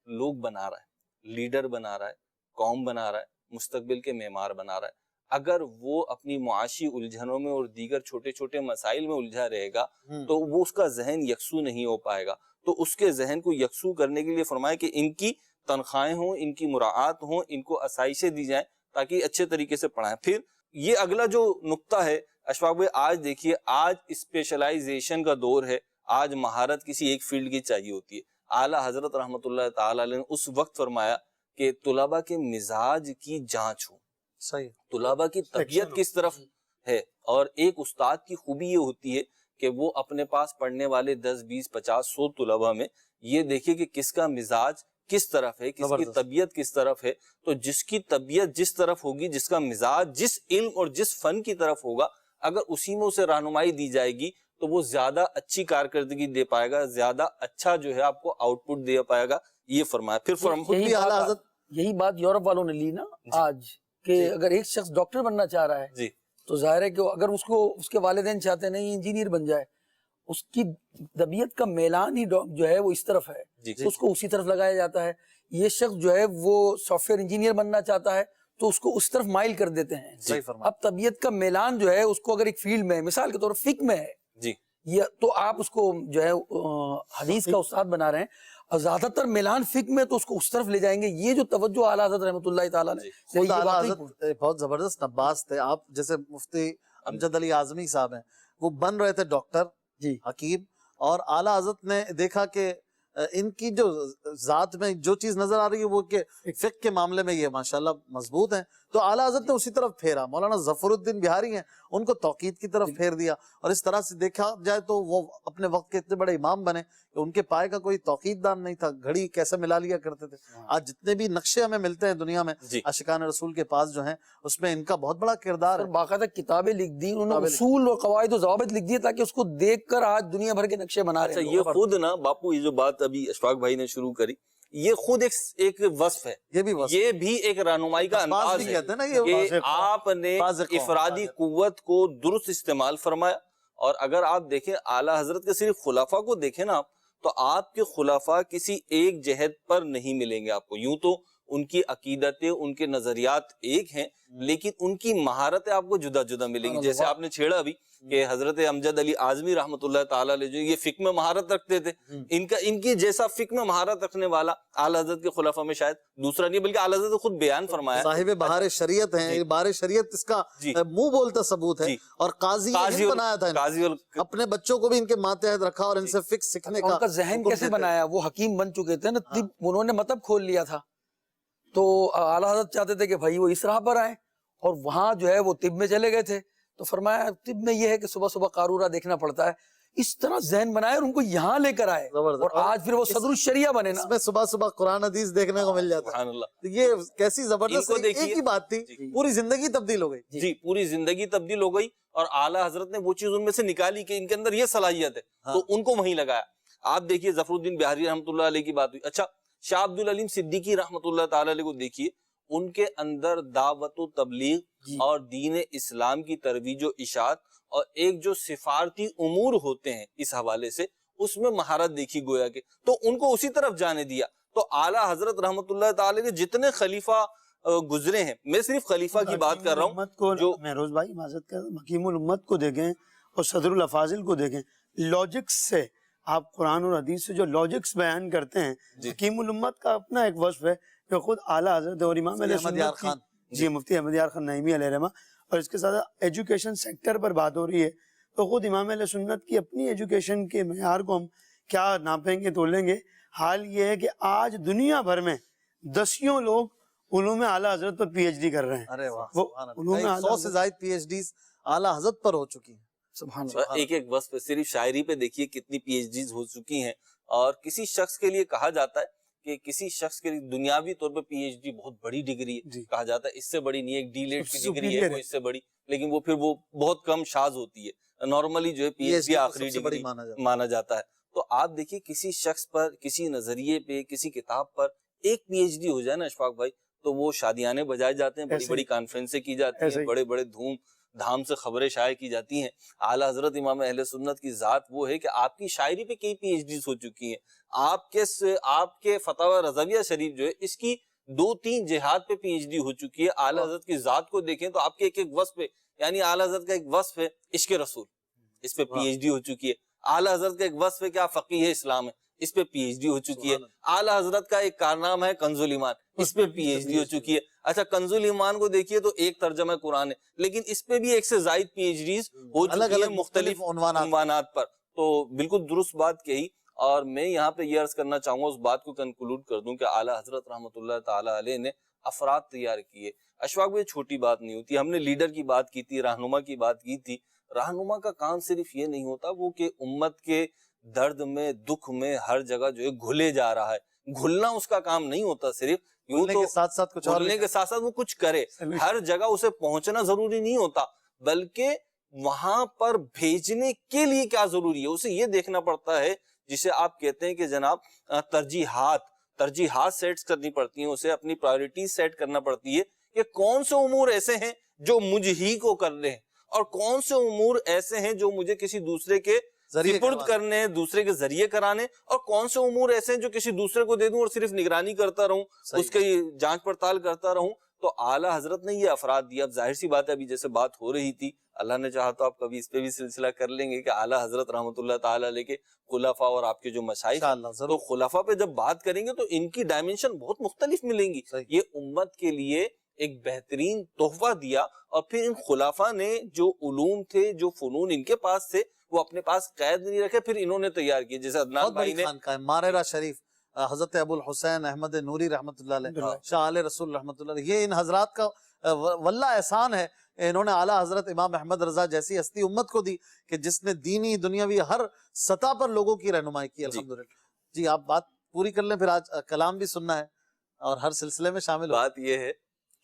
لوگ بنا رہا ہے, لیڈر بنا رہا ہے, قوم بنا رہا ہے, مستقبل کے معمار بنا رہا ہے. اگر وہ اپنی معاشی الجھنوں میں اور دیگر چھوٹے چھوٹے مسائل میں الجھا رہے گا تو وہ اس کا ذہن یکسو نہیں ہو پائے گا. تو اس کے ذہن کو یکسو کرنے کے لیے فرمایا کہ ان کی تنخواہیں ہوں, ان کی مراعات ہوں, ان کو آسائشیں دی جائیں تاکہ اچھے طریقے سے پڑھائیں. پھر یہ اگلا جو نقطہ ہے اشفاق بھائی, آج دیکھیے, آج اسپیشلائزیشن کا دور ہے, آج مہارت کسی ایک فیلڈ کی چاہیے ہوتی ہے. اعلیٰ حضرت رحمۃ اللہ تعالی علیہ نے اس وقت فرمایا کہ طلباء کے مزاج کی جانچ ہو, صحیح, طلباء کی طبیعت کس طرف ہے. اور ایک استاد کی خوبی یہ ہوتی ہے کہ وہ اپنے پاس پڑھنے والے 10 20 50 100 طلباء میں یہ دیکھیے کہ کس کا مزاج کس طرف ہے, کس کی طبیعت کس طرف ہے. تو جس کی طبیعت جس طرف ہوگی, جس کا مزاج جس علم اور جس فن کی طرف ہوگا, اگر اسی میں اسے رہنمائی دی جائے گی تو وہ زیادہ اچھی کارکردگی دے پائے گا, زیادہ اچھا جو ہے آپ کو آؤٹ پٹ دے پائے گا. یہ فرمایا. پھر یہی بات یورپ والوں نے لی نا آج, کہ اگر ایک شخص ڈاکٹر بننا چاہ رہا ہے جی تو ظاہر ہے کہ اگر اس کے والدین چاہتے ہیں نہیں انجینئر بن جائے, اس کی طبیعت کا میلان ہی جو ہے وہ اس طرف ہے, تو اس کو اسی طرف لگایا جاتا ہے. یہ شخص جو ہے وہ سافٹ ویئر انجینئر بننا چاہتا ہے تو اس کو اس طرف مائل کر دیتے ہیں. اب طبیعت کا میلان جو ہے اس کو اگر ایک فیلڈ میں, مثال کے طور پر فقہ میں ہے جی, تو آپ اس کو جو ہے حدیث کا استاد بنا رہے ہیں, اور زیادہ تر میلان فقہ میں تو اس کو اس طرف لے جائیں گے. یہ جو توجہ اعلیٰ حضرت رحمۃ اللہ تعالیٰ نے, اعلیٰ حضرت بہت زبردست نباز تھے. آپ جیسے مفتی امجد علی اعظمی صاحب ہیں, وہ بن رہے تھے ڈاکٹر حکیم, اور اعلیٰ حضرت نے دیکھا کہ ان کی جو ذات میں جو چیز نظر آ رہی ہے وہ کہ فقہ کے معاملے میں یہ ماشاءاللہ مضبوط ہیں, تو اعلیٰ حضرت نے اسی طرف پھیرا. مولانا ظفر الدین بہاری ہیں, ان کو توقید کی طرف پھیر دیا, اور اس طرح سے دیکھا جائے تو وہ اپنے وقت کے اتنے بڑے امام بنے کہ ان کے پائے کا کوئی توقید دان نہیں تھا. گھڑی کیسے ملا لیا کرتے تھے. آج جتنے بھی نقشے ہمیں ملتے ہیں دنیا میں عاشقان رسول کے پاس جو ہیں, اس میں ان کا بہت بڑا کردار ہے. باقاعدہ کتابیں لکھ دی انہوں نے, اصول اور قواعد و ضوابط لکھ دیے تاکہ اس کو دیکھ کر آج دنیا بھر کے نقشے بنا رہے ہیں. یہ خود نا باپو, یہ جو بات ابھی اشفاق بھائی نے شروع کری, یہ خود ایک وصف ہے, یہ بھی ایک رہنمائی کا انداز ہے کہ آپ نے افرادی قوت کو درست استعمال فرمایا. اور اگر آپ دیکھیں اعلیٰ حضرت کے صرف خلفاء کو دیکھیں نا آپ, تو آپ کے خلفاء کسی ایک جہت پر نہیں ملیں گے آپ کو. یوں تو ان کی عقیدتیں, ان کے نظریات ایک ہیں, لیکن ان کی مہارتیں آپ کو جدا جدا ملیں گی. جیسے آپ نے چھیڑا ابھی کہ حضرت امجد علی اعظمی رحمۃ اللہ تعالیٰ علیہ جو یہ فقہ میں مہارت رکھتے تھے, ان کی جیسا فقہ میں مہارت رکھنے والا اعلیٰ حضرت کے خلفاء میں شاید دوسرا نہیں, بلکہ اعلیٰ حضرت نے خود بیان فرمایا. صاحب بہار شریعت ہیں, بہار شریعت اس کا منہ بولتا ثبوت ہے, اور قاضی بنایا تھا, اپنے بچوں کو بھی ان کے ماتحت رکھا اور ان سے فقہ سیکھنے کا. ان کا ذہن کیسے بنایا, وہ حکیم بن چکے تھے نا, طب انہوں نے مطلب کھول لیا تھا, تو اعلیٰ حضرت چاہتے تھے کہ بھائی وہ اس راہ پر آئے, اور وہاں جو ہے وہ طب میں چلے گئے تھے, تو فرمایا طب میں یہ ہے کہ صبح صبح قارورہ دیکھنا پڑتا ہے. اس طرح ذہن بنائے اور ان کو یہاں لے کر آئے, اور آج پھر وہ صدر الشریعہ بنے نا, اس میں صبح صبح قرآن حدیث دیکھنے کو مل جاتا ہے. یہ کیسی زبردست ایک ہی بات تھی, پوری زندگی تبدیل ہو گئی. جی پوری زندگی تبدیل ہو گئی, اور اعلیٰ حضرت نے وہ چیز ان میں سے نکالی کہ ان کے اندر یہ صلاحیت ہے, تو ان کو وہیں لگایا. آپ دیکھیے ظفر الدین بہاری رحمۃ اللہ علیہ کی بات ہوئی. اچھا, شاہ عبد العلیم صدیقی رحمۃ اللہ تعالی علیہ کو دیکھیے, ان کے اندر دعوت و تبلیغ اور دین اسلام کی ترویج و اشاعت اور ایک جو سفارتی امور ہوتے ہیں اس حوالے سے, اس میں مہارت دیکھی گویا کہ, تو ان کو اسی طرف جانے دیا. تو اعلیٰ حضرت رحمۃ اللہ تعالی کے جتنے خلیفہ گزرے ہیں, میں صرف خلیفہ کی بات کر رہا ہوں, جو مہروز بھائی معذرت کر, حکیم الامت کو دیکھیں اور صدر الافاضل کو دیکھیں, لاجکس سے آپ قرآن اور حدیث سے جو لاجکس بیان کرتے ہیں, حکیم الامت کا اپنا ایک وصف ہے کہ خود اعلیٰ حضرت اور امام علیہ سنت کی, مفتی احمد یار خان نعیمی علیہ رحمہ, اور اس کے ساتھ ایجوکیشن سیکٹر پر بات ہو رہی ہے, تو خود امام علیہ سنت کی اپنی ایجوکیشن کے معیار کو ہم کیا ناپیں گے تولیں گے. حال یہ ہے کہ آج دنیا بھر میں دسیوں لوگ علوم اعلیٰ حضرت پر پی ایچ ڈی کر رہے ہیں. ارے واہ, 100 سے زائد پی ایچ ڈیز اعلیٰ حضرت پر ہو چکی ہیں. سبحان اللہ. ایک ایک وصف پہ, صرف شاعری پہ دیکھیے کتنی پی ایچ ڈیز ہو چکی ہیں. اور کسی شخص کے لیے کہا جاتا ہے کہ کسی شخص کے لیے دنیاوی طور پر پی ایچ ڈی بہت بڑی ڈگری ہے, کہا جاتا ہے اس سے بڑی نہیں, ایک ڈی لیٹ کی ڈگری ہے وہ اس سے بڑی, لیکن وہ پھر وہ بہت کم شاذ ہوتی ہے. نارملی جو ہے پی ایچ ڈی آخری ڈگری مانا جاتا ہے. تو آپ دیکھیے کسی شخص پر, کسی نظریے پہ, کسی کتاب پر ایک پی ایچ ڈی ہو جائے نا اشفاق بھائی, تو وہ شادیانے بجائے جاتے ہیں, بڑی بڑی کانفرنسیں کی جاتی ہیں, بڑے بڑے دھوم دھام سے خبریں شائع کی جاتی ہیں. اعلیٰ حضرت امام اہل سنت کی ذات وہ ہے کہ آپ کی شاعری پہ کئی پی ایچ ڈیز ہو چکی ہیں. آپ کے فتاوی رضویہ شریف جو ہے اس کی 2-3 جہاد پہ پی ایچ ڈی ہو چکی ہے. اعلیٰ حضرت کی ذات کو دیکھیں تو آپ کے ایک ایک وصف پہ, یعنی اعلیٰ حضرت کا ایک وصف ہے عشق رسول, اس پہ پی ایچ ڈی ہو چکی ہے. اعلیٰ حضرت کا ایک وصف ہے کہ آپ فقیہ اسلام ہے, اس پہ پی ایچ ڈی ہو چکی ہے. اعلیٰ حضرت کا ایک کارنامہ ہے کنز الایمان, اس پہ پی ایچ ڈی ہو چکی ہے. اچھا, کنز الایمان کو دیکھیے تو ایک ترجمہ قرآن ہے, لیکن اس پہ بھی 1 سے زائد پی ایچ ڈیز ہو چکی ہیں مختلف عنوانات پر. تو بالکل درست بات کہی. اور میں یہاں پہ یہ عرض کرنا چاہوں گا, اس بات کو کنکلوڈ کر دوں کہ اعلیٰ حضرت رحمۃ اللہ تعالی علیہ نے افراد تیار کیے. اشفاق بھائی چھوٹی بات نہیں ہوتی, ہم نے لیڈر کی بات کی تھی, رہنما کی بات کی تھی. رہنما کا کام صرف یہ نہیں ہوتا وہ کہ امت کے درد میں دکھ میں ہر جگہ جو ہے گھلے جا رہا ہے. گھلنا اس کا کام نہیں ہوتا, صرف یوں بولنے تو کے ساتھ ساتھ کچھ اور بولنے کے ساتھ ساتھ وہ کچھ کرے, ہر جگہ اسے پہنچنا ضروری نہیں ہوتا, بلکہ وہاں پر بھیجنے کے لیے کیا ضروری ہے اسے یہ دیکھنا پڑتا ہے, جسے آپ کہتے ہیں کہ جناب ترجیحات سیٹ کرنی پڑتی ہیں, اسے اپنی پرائیورٹیز سیٹ کرنا پڑتی ہے کہ کون سے امور ایسے ہیں جو مجھ ہی کو کرنے ہیں, اور کون سے امور ایسے ہیں جو مجھے کسی دوسرے کے سپرد کرنے, دوسرے کے ذریعے کرانے, اور کون سے امور ایسے ہیں جو کسی دوسرے کو دے دوں اور صرف نگرانی کرتا رہوں, اس کی جانچ پڑتال کرتا رہوں. تو اعلیٰ حضرت نے یہ افراد دیا. اب ظاہر سی بات ہے, ابھی جیسے بات ہو رہی تھی, اللہ نے چاہا تو آپ کبھی اس پہ بھی سلسلہ کر لیں گے کہ اعلیٰ حضرت رحمۃ اللہ تعالی علیہ کے خلفاء اور آپ کے جو مشائخ, تو خلفاء پہ جب بات کریں گے تو ان کی ڈائمنشن بہت مختلف ملیں گی. یہ امت کے لیے ایک بہترین تحفہ دیا, اور پھر ان خلفاء نے جو علوم تھے, جو فنون ان کے پاس تھے, وہ اپنے پاس قید نہیں رکھے, پھر انہوں نے تیار کیے. جیسے عدنان بھائی نے ماررہ شریف, حضرت ابو الحسین احمد نوری رحمۃ اللہ علیہ, شاہ آل رسول رحمۃ اللہ علیہ, یہ ان حضرات کا واللہ احسان ہے, انہوں نے اعلیٰ حضرت امام احمد رضا جیسی ہستی امت کو دی کہ جس نے دینی دنیاوی ہر سطح پر لوگوں کی رہنمائی کی. الحمدللہ. جی آپ بات پوری کر لیں, پھر آج کلام بھی سننا ہے اور ہر سلسلے میں شامل. بات یہ ہے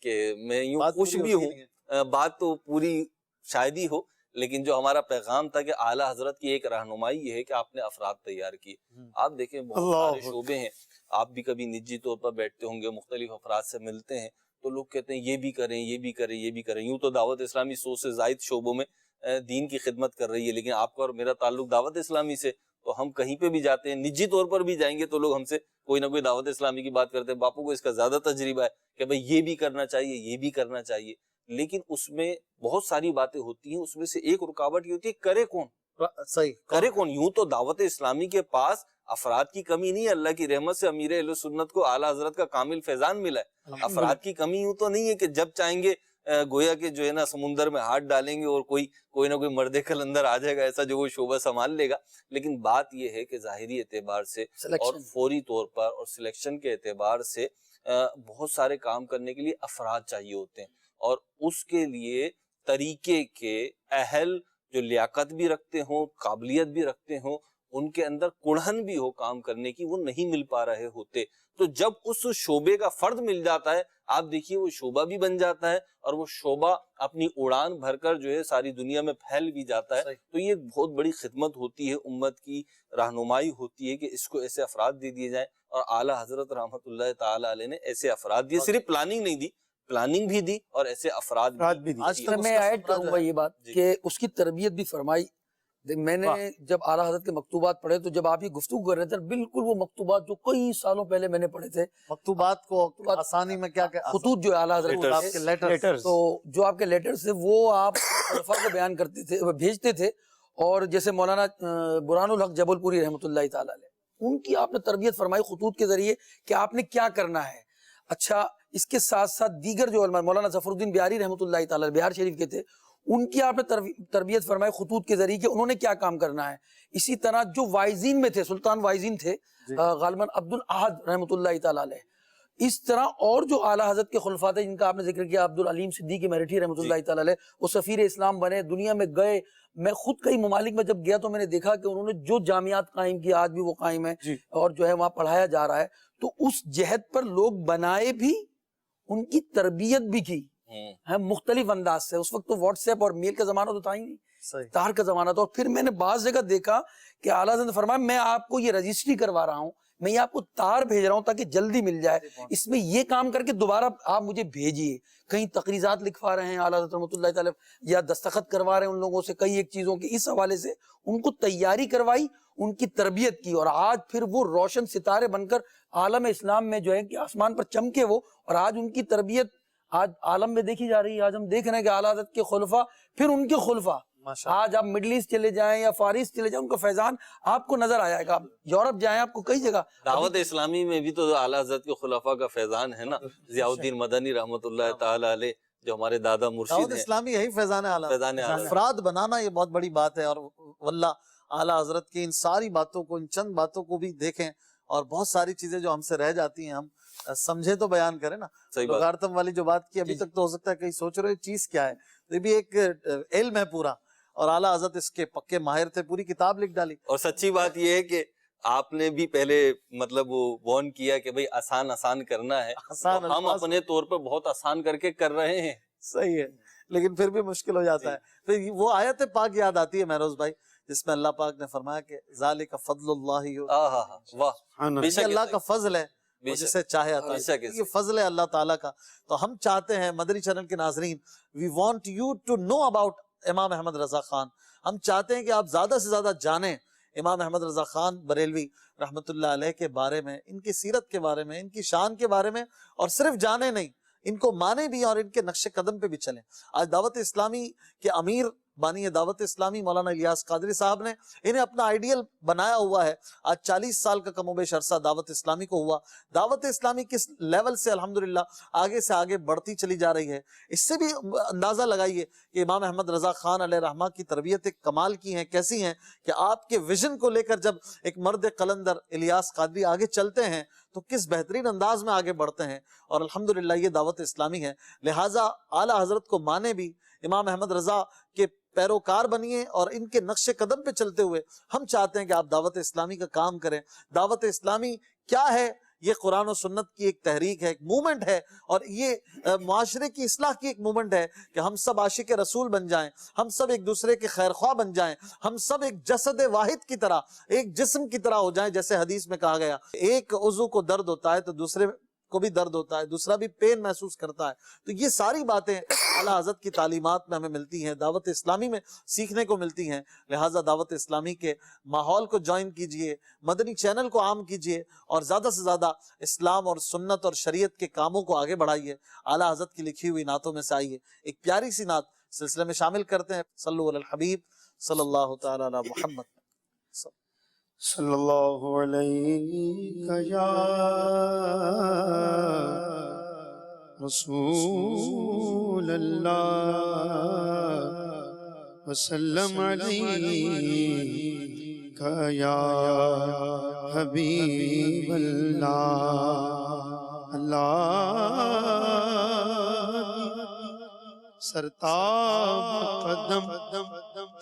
کہ میں یوں خوش بھی ہوں, بات تو پوری شاید ہی ہو, لیکن جو ہمارا پیغام تھا کہ اعلیٰ حضرت کی ایک رہنمائی یہ ہے کہ آپ نے افراد تیار کیے. آپ دیکھیں بہت سارے شعبے ہیں, آپ بھی کبھی نجی طور پر بیٹھتے ہوں گے, مختلف افراد سے ملتے ہیں, تو لوگ کہتے ہیں یہ بھی کریں, یہ بھی کریں, یہ بھی کریں. یوں تو دعوت اسلامی 100 سے زائد شعبوں میں دین کی خدمت کر رہی ہے, لیکن آپ کا اور میرا تعلق دعوت اسلامی سے, تو ہم کہیں پہ بھی جاتے ہیں, نجی طور پر بھی جائیں گے تو لوگ ہم سے کوئی نہ کوئی دعوت اسلامی کی بات کرتے ہیں. باپو کو اس کا زیادہ تجربہ ہے کہ بھائی یہ بھی کرنا چاہیے, یہ بھی کرنا چاہیے, لیکن اس میں بہت ساری باتیں ہوتی ہیں. اس میں سے ایک رکاوٹ یہ ہوتی ہے, کرے کون, صحیح کرے کون. یوں تو دعوت اسلامی کے پاس افراد کی کمی نہیں ہے, اللہ کی رحمت سے امیر اہل سنت کو اعلیٰ حضرت کا کامل فیضان ملا ہے. افراد کی کمی یوں تو نہیں ہے کہ جب چاہیں گے گویا کہ جو ہے نا سمندر میں ہاتھ ڈالیں گے اور کوئی نہ کوئی مرد کلندر آ جائے گا ایسا جو وہ شعبہ سنبھال لے گا. لیکن بات یہ ہے کہ ظاہری اعتبار سے اور فوری طور پر اور سلیکشن کے اعتبار سے بہت سارے کام کرنے کے لیے افراد چاہیے ہوتے ہیں, اور اس کے لیے طریقے کے اہل جو لیاقت بھی رکھتے ہوں, قابلیت بھی رکھتے ہوں, ان کے اندر کڑھن بھی ہو کام کرنے کی, وہ نہیں مل پا رہے ہوتے. تو جب اس شعبے کا فرد مل جاتا ہے, آپ دیکھیے وہ شعبہ بھی بن جاتا ہے, اور وہ شعبہ اپنی اڑان بھر کر جو ہے ساری دنیا میں پھیل بھی جاتا ہے. تو یہ بہت بڑی خدمت ہوتی ہے, امت کی رہنمائی ہوتی ہے کہ اس کو ایسے افراد دے دیے جائیں, اور اعلیٰ حضرت رحمۃ اللہ تعالی علیہ نے ایسے افراد دیے. صرف پلاننگ نہیں دی, پلاننگ بھی دی اور ایسے افراد بھی دی. آج تک میں ایڈ کروں گا یہ بات کہ اس کی تربیت بھی فرمائی. میں نے جب اعلیٰ حضرت کے مکتوبات پڑھے تو جب آپ یہ گفتگو کر رہے تھے, بالکل وہ مکتوبات جو کئی سالوں پہلے میں نے پڑھے تھے, مکتوبات کو آسانی میں کیا خطوط جو اعلیٰ حضرت کے لیٹرز, تو جو آپ کے لیٹرز تھے وہ آپ خلفاء کو بیان کرتے تھے, بھیجتے تھے. اور جیسے مولانا برہان الحق جبل پوری رحمۃ اللہ تعالی علیہ, ان کی آپ نے تربیت فرمائی خطوط کے ذریعے کہ آپ نے کیا کرنا ہے. اچھا, اس کے ساتھ ساتھ دیگر جو علماء, مولانا ظفر الدین بہاری رحمۃ اللہ تعالی بہار شریف کے تھے, ان کی آپ نے تربیت فرمائی خطوط کے ذریعے کہ انہوں نے کیا کام کرنا ہے. اسی طرح جو وائزین میں تھے, سلطان وائزین تھے غالباً عبد الاحد رحمۃ اللہ تعالی علیہ, اس طرح اور جو اعلیٰ حضرت کے خلفاء تھے جن کا آپ نے ذکر کیا, عبد العلیم صدیقی میرٹھی رحمۃ اللہ تعالی علیہ, وہ سفیر اسلام بنے, دنیا میں گئے. میں خود کئی ممالک میں جب گیا تو میں نے دیکھا کہ انہوں نے جو جامعات قائم کی آج بھی وہ قائم ہے, اور جو ہے وہاں پڑھایا جا رہا ہے. تو اس جہد پر لوگ بنائے بھی, ان کی تربیت بھی کی ہے مختلف انداز سے. اس وقت تو واٹس ایپ اور میل کا زمانہ تو تھا ہی نہیں, تار کا زمانہ تھا. اور پھر میں نے بعض جگہ دیکھا کہ اعلیٰ حضرت نے فرمایا میں آپ کو یہ رجسٹری کروا رہا ہوں, میں یہ آپ کو تار بھیج رہا ہوں تاکہ جلدی مل جائے, اس میں یہ کام کر کے دوبارہ آپ مجھے بھیجیے. کہیں تقریضات لکھوا رہے ہیں اعلیٰ حضرت رحمۃ اللہ تعالی, یا دستخط کروا رہے ہیں ان لوگوں سے کئی ایک چیزوں کی. اس حوالے سے ان کو تیاری کروائی, ان کی تربیت کی, اور آج پھر وہ روشن ستارے بن کر عالم اسلام میں جو ہے کہ آسمان پر چمکے وہ. اور آج ان کی تربیت آج عالم میں دیکھی جا رہی ہے. آج ہم دیکھ رہے ہیں کہ اعلیٰ حضرت کے خلفاء پھر ان کے خلفاء, آج آپ مڈل ایسٹ چلے جائیں یا فارس چلے جائیں, ان کا فیضان آپ کو نظر آئے گا. یورپ جائیں, آپ کو کئی جگہ دعوت اسلامی میں بھی تو اعلیٰ حضرت کے خلفاء کا فیضان ہے نا. ضیاء الدین مدنی رحمۃ اللہ تعالی علیہ جو ہمارے دادا مرشد دعوت ہیں, اسلامی یہی فیضان ہے. افراد بنانا یہ بہت بڑی بات ہے, اور واللہ اعلیٰ حضرت کی ان ساری باتوں کو, ان چند باتوں کو بھی دیکھیں, اور بہت ساری چیزیں جو ہم سے رہ جاتی ہیں ہم سمجھے تو بیان کریں نا. لوگارتم والی جو بات کی ابھی تک تو ہو سکتا ہے کہیں سوچ رہے چیز کیا ہے, یہ بھی ایک علم ہے پورا. اور اعلیٰ حضرت اس کے پکے ماہر تھے، پوری کتاب لکھ ڈالی. اور سچی بات یہ ہے کہ آپ نے بھی پہلے مطلب وہ وارن کیا کہ بھئی آسان آسان کرنا ہے، آسان تو ہم الفاظ- اپنے طور پر بہت آسان کر کے کر رہے ہیں. صحیح ہے، لیکن پھر بھی مشکل ہو جاتا ہے. پھر وہ آیت پاک یاد آتی ہے مہروز بھائی جس میں اللہ پاک نے فرمایا کہ ذالک فضل اللہ واہ سبحان بے اللہ. شک یہ اللہ کا فضل ہے، بے وہ شک. جسے چاہے عطا بے شک کرے. ایسے. یہ فضل ہے اللہ تعالیٰ کا. تو ہم چاہتے ہیں مدنی چینل کے ناظرین، we want you to know about Imam Ahmad Raza Khan. ہم چاہتے ہیں کہ آپ زیادہ سے زیادہ جانیں امام احمد رضا خان بریلوی رحمۃ اللہ علیہ کے بارے میں، ان کی سیرت کے بارے میں، ان کی شان کے بارے میں، اور صرف جانے نہیں، ان کو مانے بھی اور ان کے نقش قدم پہ بھی چلیں. آج دعوت اسلامی کے امیر بانی دعوت اسلامی مولانا الیاس قادری صاحب نے انہیں اپنا آئیڈیل بنایا ہوا ہے. آج 40 سال کا کم و بیش عرصہ دعوت اسلامی کو ہوا. دعوت اسلامی کس لیول سے الحمدللہ آگے سے آگے بڑھتی چلی جا رہی ہے، اس سے بھی اندازہ لگائیے کہ امام احمد رضا خان علیہ رحمہ کی تربیت ایک کمال کی ہیں، کیسی ہیں کہ آپ کے ویژن کو لے کر جب ایک مرد قلندر الیاس قادری آگے چلتے ہیں تو کس بہترین انداز میں آگے بڑھتے ہیں. اور الحمدللہ یہ دعوت اسلامی ہے. لہٰذا اعلیٰ حضرت کو مانے بھی، امام احمد رضا کے پیروکار بنیے، اور ان کے نقش قدم پہ چلتے ہوئے ہم چاہتے ہیں کہ آپ دعوت اسلامی کا کام کریں. دعوت اسلامی کیا ہے؟ یہ قرآن و سنت کی ایک تحریک ہے، ایک مومنٹ ہے، اور یہ معاشرے کی اصلاح کی ایک مومنٹ ہے کہ ہم سب عاشق رسول بن جائیں، ہم سب ایک دوسرے کے خیر خواہ بن جائیں، ہم سب ایک جسد واحد کی طرح، ایک جسم کی طرح ہو جائیں. جیسے حدیث میں کہا گیا ایک عضو کو درد ہوتا ہے تو دوسرے کو بھی درد ہوتا ہے، دوسرا بھی پین محسوس کرتا ہے. تو یہ ساری باتیں اعلیٰ حضرت کی تعلیمات میں ہمیں ملتی ہیں، دعوت اسلامی میں سیکھنے کو ملتی ہیں. لہٰذا دعوت اسلامی کے ماحول کو جوائن کیجئے، مدنی چینل کو عام کیجئے، اور زیادہ سے زیادہ اسلام اور سنت اور شریعت کے کاموں کو آگے بڑھائیے. اعلیٰ حضرت کی لکھی ہوئی نعتوں میں سے آئیے ایک پیاری سی نعت سلسلے میں شامل کرتے ہیں. صلو علی الحبیب صلی اللہ تعالی علی محمد. صلی اللہ علیہ یا رسول اللہ وسلم علیہ یا حبیب اللہ. اللہ سرتاب قدم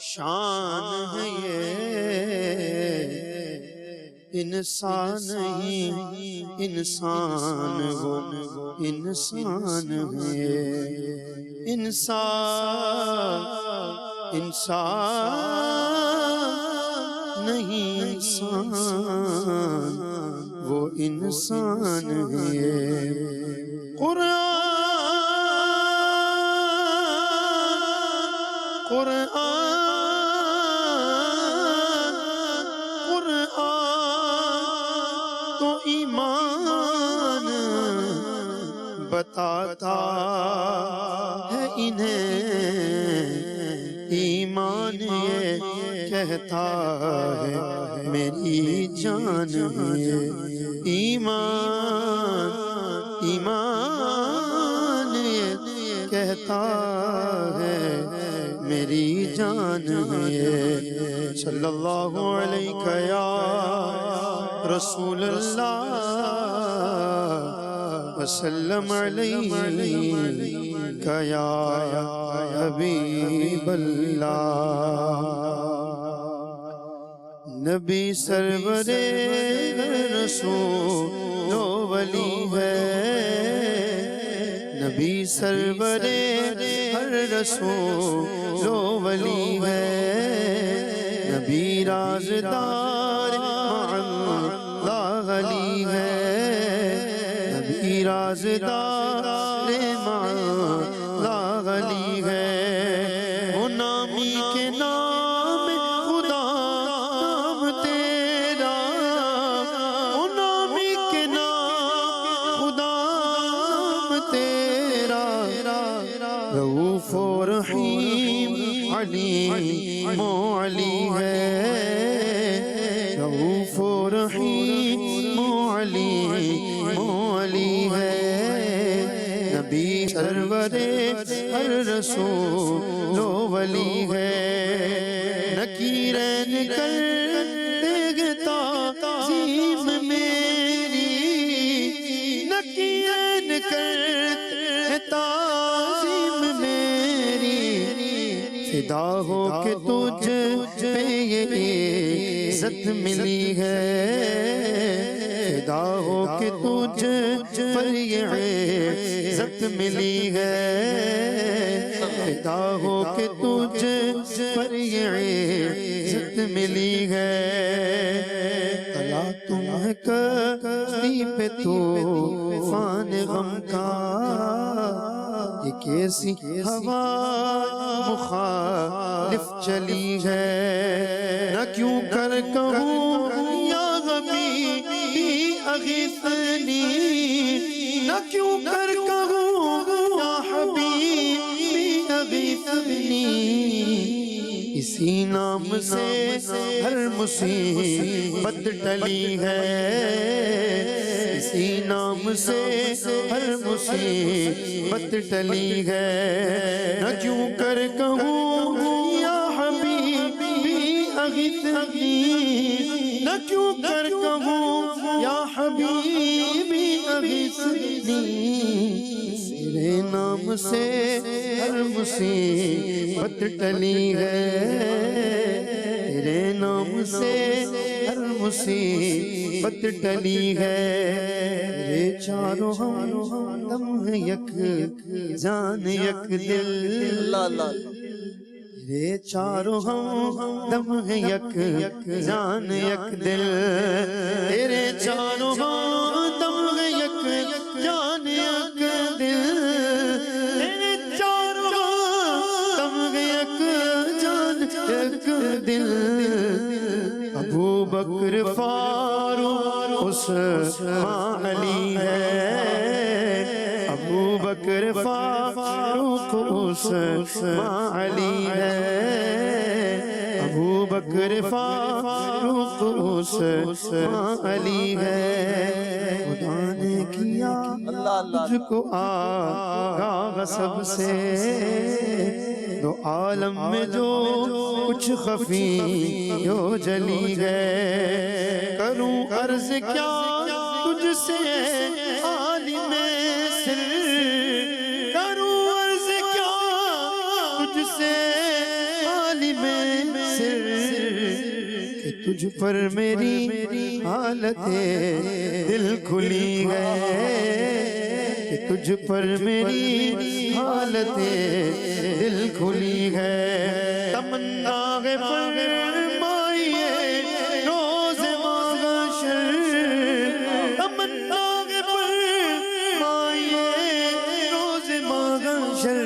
شان ہے یہ، انسان ہی انسان وہ انسان ہے. انسان نہیں انسان وہ انسان ہے. قرآن تو ایمان بتاتا ہے انہیں، ایمان یہ کہتا ہے میری جان ہے. ایمان یہ کہتا ہے میری جان ہے. صلی اللہ علیہ یا رسول اللہ وسلم علیہ یا حبیب اللہ. نبی سرور رسول و ولی ہے، نبی سرور ہر رسول و ولی ہے. نبی رازدار مع اللہ علی ہے، نبی رازدار مع اللہ علی ہے. وہ نامی کے نام خدا نام تیرا، وہ نامی کے نام خدا نام تیرا. رؤوف و رحیم علیم و علی ہے، رؤوف و رحیم و علیم و علی ہے. نبی سرور ہر رسول و ولی ہے. نکیرین کر دیکھتا تعظیم میری، نکیرین کر تعظیم میری. پھر فدا ہو کہ تجھ پہ یہ عزت ملی ہے، فدا ہو کہ تجھ پر یہ عزت ملی ہے، فدا ہو کہ تجھ پر یہ عزت ملی ہے، تلا تم کشتی پہ طوفان غم کا، یہ کیسی ہوا مخالف چلی ہے، نہ کیوں کر کہوں یا حبیبی اغیثنی، نہ کیوں کر کہوں یا حبیبی اغیثنی، اسی نام سے ہر مصیبت ٹلی ہے، اسی نام سے ہر مصیبت ٹلی ہے، نہ کیوں کر کہوں یا حبیبی اغیثنی، نہ کیوں کر کہوں یا حبیبی اغیثنی، تیرے نام سے ہر مصیبت ٹلی ہے، تیرے نام سے ہر مصیبت ٹلی ہے، تیرے چاروں ہم دم ہے یک جان یک دل، تیرے چاروں ہم دم ہے یک جان یک دل، تیرے چاروں ہم دم ہے یک جان یک دل، تیرے چاروں ہم دم ہے یک جان یک دل، ابو بکر فاروق عثمان علی ہے، ابو بکر فاروق عثمان علی ہے، ابو بکر فاروق عثمان علی ہے، خدا نے کیا تجھ کو آگاہ سب سے، دو عالم میں جو کچھ خفی ہو جلی ہے، کروں عرض کیا تجھ سے عالم سر، کروں عرض کیا تجھ سے عالم سر، کہ تجھ پر میری حالت دل کھلی ہے، کہ تجھ پر میری حالت دل کھلی ہے، تمنا ہے فرمائیے روز محشر، تمنا ہے فرمائیے روز محشر،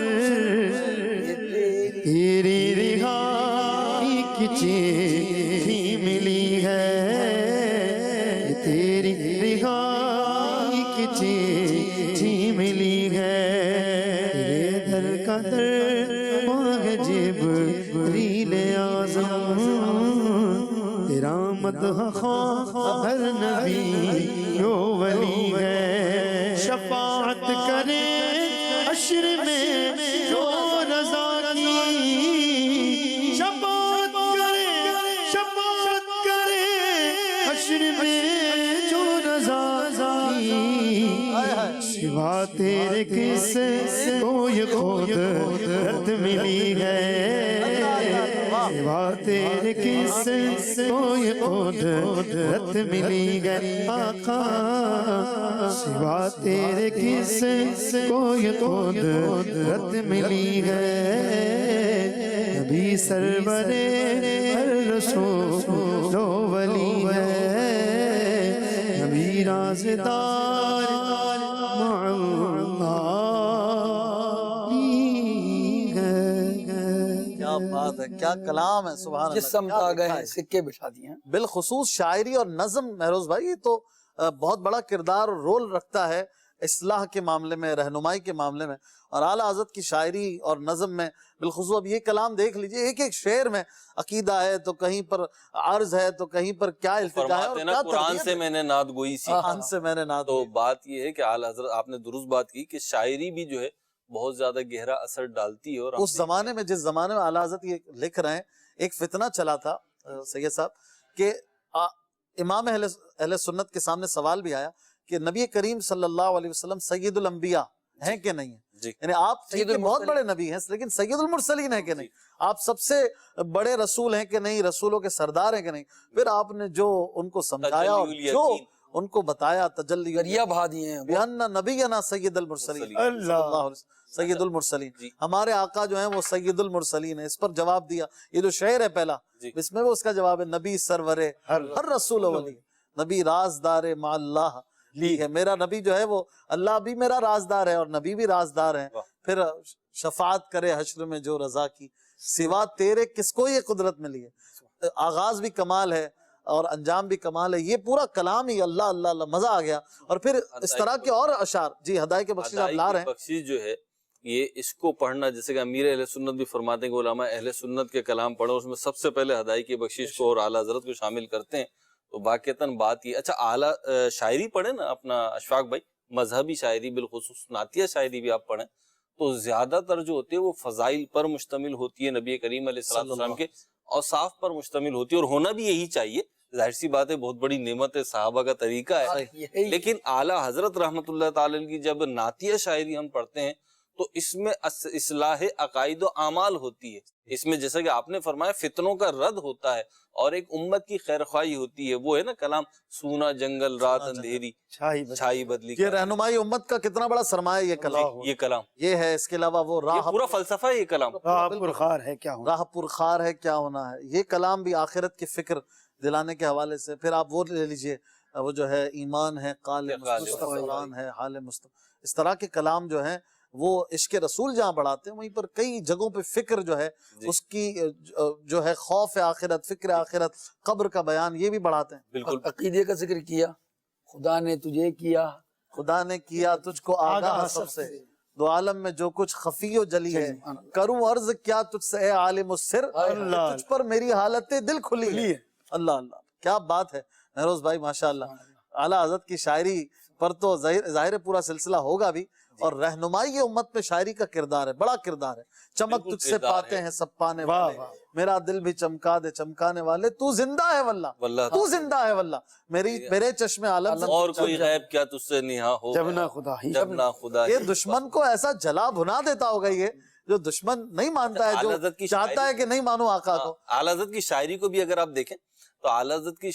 تیری رہائی کی چیٹھی ملی ہے، تیری رہائی کی چیٹھی ملی ہے، تیرے در کا در ماہ جبریل اعظم، تیرا مدح خواہ ہر نبی و ولی ہے، شفاعت کرے حشر میں جو رضا کی، شفاعت کرے حشر میں جو رضا کی، سوا تیرے کس کو یہ قدرت ملی ہے، سوا تیرے کس کو یہ قدرت ملی ہے، آقا سوا تیرے کس کو یہ قدرت ملی ہے، نبی سرور ہر رسول و ولی ہے، نبی رازدار کیا بات ہے، کیا کلام ہے، سبحان اللہ، جس سمت آ گئے ہیں سکے بٹھا دیے ہیں۔ بالخصوص شاعری اور نظم مہروز بھائی، یہ تو بہت بڑا کردار اور رول رکھتا ہے اصلاح کے معاملے میں، رہنمائی کے معاملے میں، اور اعلیٰ حضرت کی شاعری اور نظم میں بالخصوص اب یہ کلام دیکھ لیجئے، ایک ایک شعر میں عقیدہ ہے تو کہیں پر عرض ہے تو کہیں پر کیا التجا ہے، اور کیا قرآن سے میں نے نعت گوئی سیکھا، قرآن سے میں نے نعت تو بات یہ ہے کہ اعلیٰ حضرت آپ نے درست بات کی کہ شاعری بھی جو ہے بہت زیادہ گہرا اثر ڈالتی ہے، اور اس زمانے میں، جس زمانے میں اعلیٰ حضرت یہ لکھ رہے ہیں، ایک فتنہ چلا تھا سید صاحب کہ امام اہل سنت کے سامنے سوال بھی آیا کہ نبی کریم صلی اللہ علیہ وسلم سید الانبیاء ہیں کہ نہیں ہیں؟ جی یعنی آپ سید ٹھیک ہے بہت المرسلین۔ بڑے نبی ہیں لیکن سید المرسلین ہیں کہ نہیں؟ آپ سب سے بڑے رسول ہیں کہ نہیں؟ رسولوں کے سردار ہیں کہ نہیں؟ پھر آپ نے جو ان کو سمجھایا اور تجلی جو الیقین۔ ان کو بتایا تجلی دریا بہا دیے ہیں وہ۔ بیان نبینا سید المرسلین صلی اللہ علیہ وسلم، سید المرسلین، جی۔ ہمارے آقا جو ہیں وہ سید المرسلین ہیں۔ اس پر جواب دیا، یہ جو شعر ہے پہلا جی۔ اس میں وہ اس کا جواب ہے، نبی سرور ہر رسول ولی، نبی رازدار مع اللہ لی ہے۔ میرا نبی جو ہے وہ اللہ بھی میرا رازدار ہے اور نبی بھی رازدار ہیں۔ واہ۔ پھر شفاعت کرے حشر میں جو رضا کی، سوا تیرے کس کو یہ قدرت ملی ہے۔ آغاز بھی کمال ہے اور انجام بھی کمال ہے۔ یہ پورا کلام ہی اللہ اللہ اللہ، مزہ آ گیا۔ اور پھر اس طرح کے اور اشعار، جی ہدایت کے بخشش آپ لا رہے ہیں۔ بخشش جو ہے یہ اس کو پڑھنا، جیسے کہ امیر اہل سنت بھی فرماتے ہیں کہ علماء اہل سنت کے کلام پڑھو، اس میں سب سے پہلے ہدایت کی بخشش کو اور اعلیٰ حضرت کو شامل کرتے ہیں، تو واقعتاً بات یہ۔ اچھا اعلیٰ شاعری پڑھیں نا اپنا اشفاق بھائی، مذہبی شاعری بالخصوص نعتیہ شاعری بھی آپ پڑھیں تو زیادہ تر جو ہوتی ہے وہ فضائل پر مشتمل ہوتی ہے نبی کریم علیہ السلام کے، اور صاف پر مشتمل ہوتی ہے، اور ہونا بھی یہی چاہیے۔ ظاہر سی بات ہے بہت بڑی نعمت ہے، صحابہ کا طریقہ ہے، یہی لیکن اعلیٰ حضرت رحمت اللہ تعالی کی جب نعتیہ شاعری ہم پڑھتے ہیں تو اس میں اصلاح عقائد و اعمال ہوتی ہے، اس میں جیسا کہ آپ نے فرمایا فتنوں کا رد ہوتا ہے اور ایک امت کی خیر خواہی ہوتی ہے۔ وہ ہے نا کلام، سونا جنگل رات اندھیری چھائی بدلی یہ رہنمائی امت کا کتنا بڑا سرمایہ یہ کلام، یہ کلام، یہ ہے۔ اس کے علاوہ وہ یہ راہ پورا فلسفہ ہے یہ کلام۔ راہ پرخار ہے کیا ہونا، راہ پرخار ہے کیا ہونا ہے، یہ کلام بھی آخرت کی فکر دلانے کے حوالے سے۔ پھر آپ وہ لے لیجئے، وہ جو ہے ایمان ہے، قال مصطفی، قرآن ہے، حال مصطفی، اس طرح کے کلام جو ہیں وہ عشق رسول جہاں بڑھاتے ہیں، وہیں پر کئی جگہوں پہ فکر جو ہے اس کی جو ہے خوف آخرت، فکر آخرت، قبر کا بیان، یہ بھی بڑھاتے ہیں۔ بالکل عقیدے کا ذکر کیا، خدا نے تجھے کیا، خدا نے کیا تجھ کو آگاہ سب سے، دو عالم میں جو کچھ خفی و جلی ہے، کروں عرض کیا تجھ سے اے عالم السر، اللہ، تجھ پر میری حالت دل کھلی ہے۔ اللہ اللہ، کیا بات ہے مہروز بھائی، ماشاءاللہ۔ اعلیٰ حضرت کی شاعری پر تو ظاہر پورا سلسلہ ہوگا بھی، اور رہنمائی امت میں شاعری کا کردار ہے، بڑا کردار ہے۔ چمک تجھ سے پاتے ہیں سب پانے والے، میرا دل بھی چمکا دے چمکانے والے، تو زندہ ہے واللہ، تو زندہ ہے واللہ، میرے چشم عالم سے اور کوئی غیب کیا تجھ سے نہا ہو، جب نہ خدا ہی، جب نہ خدا ہی۔ یہ دشمن کو ایسا جلا بھنا دیتا ہوگا، یہ جو دشمن نہیں مانتا ہے، اعلیٰ حضرت جو کی چاہتا ہے کہ نہیں مانو آقا کو۔ اعلیٰ حضرت کی شاعری کو بھی اگر آپ دیکھیں تو اعلیٰ حضرت کی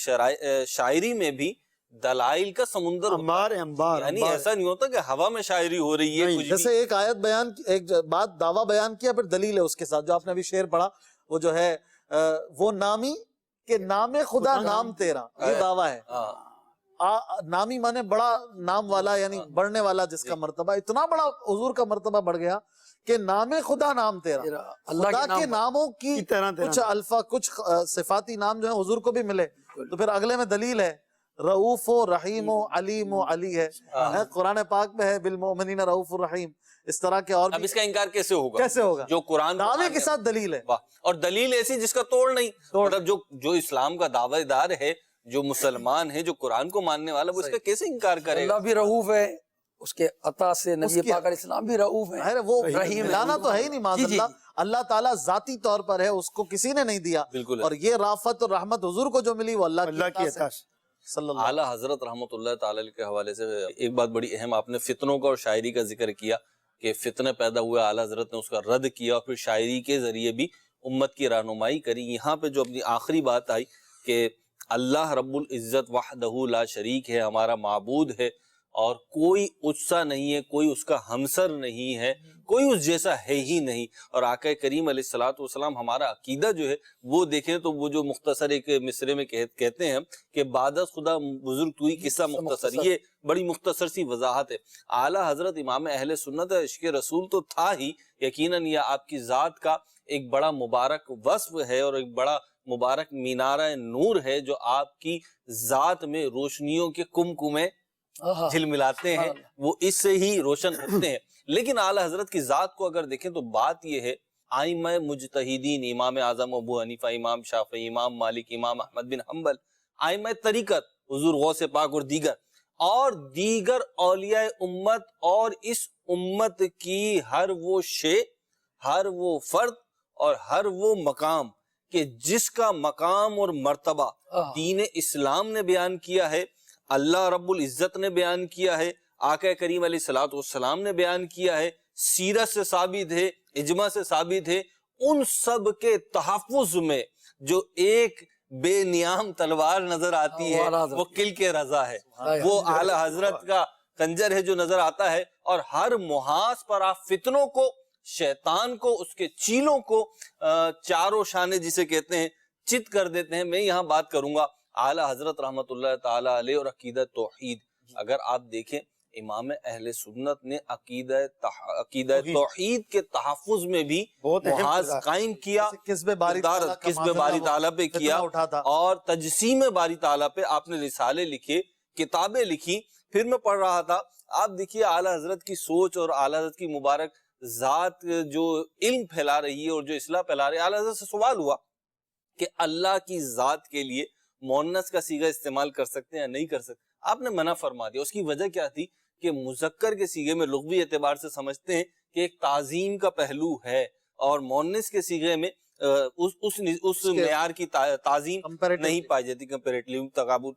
شاعری میں بھی دلائل کا سمندر ہوتا ہے، انبار انبار، یعنی ایسا نہیں ہوتا کہ ہوا میں شاعری ہو رہی ہے کچھ جیسے بھی۔ ایک آیت بیان، ایک بات دعویٰ بیان کیا، پھر دلیل ہے اس کے ساتھ، جو آپ نے ابھی شعر پڑھا، وہ جو ہے وہ نامی کہ نام خدا نام تیرا، یہ دعویٰ ہے۔ نامی مانے بڑا نام والا، یعنی بڑھنے والا، جس کا مرتبہ اتنا بڑا حضور کا مرتبہ بڑھ گیا کہ نام خدا نام تیرا، خدا کے ناموں کی کچھ الفا، کچھ صفاتی نام جو ہیں حضور کو بھی ملے۔ تو پھر اگلے میں دلیل ہے، رؤوف و رحیم و علیم و علی ہے، قرآن پاک میں ہے بالمؤمنین رؤوف الرحیم۔ اس طرح کے اور اب اس کا انکار کیسے ہوگا؟ کیسے ہوگا؟ جو قرآن دعوے کے ساتھ دلیل ہے، اور دلیل ایسی جس کا توڑ نہیں، مطلب جو اسلام کا دعوے دار ہے، جو مسلمان ہے، جو قرآن کو ماننے والا، وہ اس کا کیسے انکار کرے گا؟ اللہ بھی رؤوف ہے، اس کے عطا سے نبی پاک علیہ السلام بھی رؤوف ہے، وہ رحیم ملانا تو ہے ہی نہیں، معاذ اللہ۔ اللہ تعالیٰ ذاتی طور پر ہے، اس کو کسی نے نہیں دیا، بالکل۔ اور یہ رافت اور رحمت حضور کو جو ملی وہ اللہ کی عطا سے، صلی اللہ۔ اعلیٰ حضرت رحمت اللہ تعالی کے حوالے سے ایک بات بڑی اہم، آپ نے فتنوں کا اور شاعری کا ذکر کیا کہ فتنے پیدا ہوئے، اعلیٰ حضرت نے اس کا رد کیا اور پھر شاعری کے ذریعے بھی امت کی رہنمائی کری۔ یہاں پہ جو اپنی آخری بات آئی کہ اللہ رب العزت وحدہ لا شریک ہے، ہمارا معبود ہے، اور کوئی اس سا نہیں ہے، کوئی اس کا ہمسر نہیں ہے، کوئی اس جیسا ہے ہی نہیں۔ اور آقا کریم علیہ الصلوۃ والسلام، ہمارا عقیدہ جو ہے وہ دیکھیں تو وہ جو مختصر ایک مصرے میں کہتے ہیں کہ بعد از خدا بزرگ تو ہی قصہ مختصر، یہ بڑی مختصر سی وضاحت ہے۔ اعلیٰ حضرت امام اہل سنت ہے، عشق رسول تو تھا ہی، یقیناً یہ آپ کی ذات کا ایک بڑا مبارک وصف ہے اور ایک بڑا مبارک مینارہ نور ہے جو آپ کی ذات میں روشنیوں کے کمکمے جھلملاتے ہیں، وہ اس سے ہی روشن ہوتے ہیں۔ لیکن اعلیٰ حضرت کی ذات کو اگر دیکھیں تو بات یہ ہے، ائمہ مجتہدین، امام اعظم ابو حنیفہ، امام شافعی، امام مالک، امام احمد بن حنبل، ائمہ طریقت، حضور غوث پاک اور دیگر اولیاء امت، اور اس امت کی ہر وہ شے، ہر وہ فرد اور ہر وہ مقام کہ جس کا مقام اور مرتبہ دین اسلام نے بیان کیا ہے، اللہ رب العزت نے بیان کیا ہے، آقا کریم علیہ الصلوۃ والسلام نے بیان کیا ہے، سیرت سے ثابت ہے، اجماع سے ثابت ہے، ان سب کے تحفظ میں جو ایک بے نیام تلوار نظر آتی ہے وہ کل کے رضا ہے، وہ اعلی حضرت کا خنجر ہے جو نظر آتا ہے، اور ہر محاذ پر آپ فتنوں کو، شیطان کو، اس کے چیلوں کو چاروں شانے جسے کہتے ہیں چت کر دیتے ہیں۔ میں یہاں بات کروں گا اعلی حضرت رحمت اللہ تعالی علیہ اور عقیدہ توحید۔ اگر آپ دیکھیں امام اہل سنت نے عقیدہ توحید کے تحفظ میں بھی محاذ قائم کیا، کسب باری تعالیٰ پہ کیا، اور تجسیم باری تعالیٰ پہ آپ نے رسالے لکھے، کتابیں لکھی۔ پھر میں پڑھ رہا تھا، آپ دیکھیے اعلی حضرت کی سوچ اور اعلی حضرت کی مبارک ذات جو علم پھیلا رہی ہے اور جو اصلاح پھیلا رہی ہے۔ اعلی حضرت سے سوال ہوا کہ اللہ کی ذات کے لیے مؤنث کا صیغہ استعمال کر سکتے ہیں یا نہیں کر سکتے؟ آپ نے منع فرما دیا۔ اس کی وجہ کیا تھی کہ مذکر کے صیغے میں لغوی اعتبار سے سمجھتے ہیں کہ ایک تعظیم کا پہلو ہے، اور مؤنث کے صیغے میں اس معیار کی تعظیم نہیں پائی جاتی، کمپیریٹیولی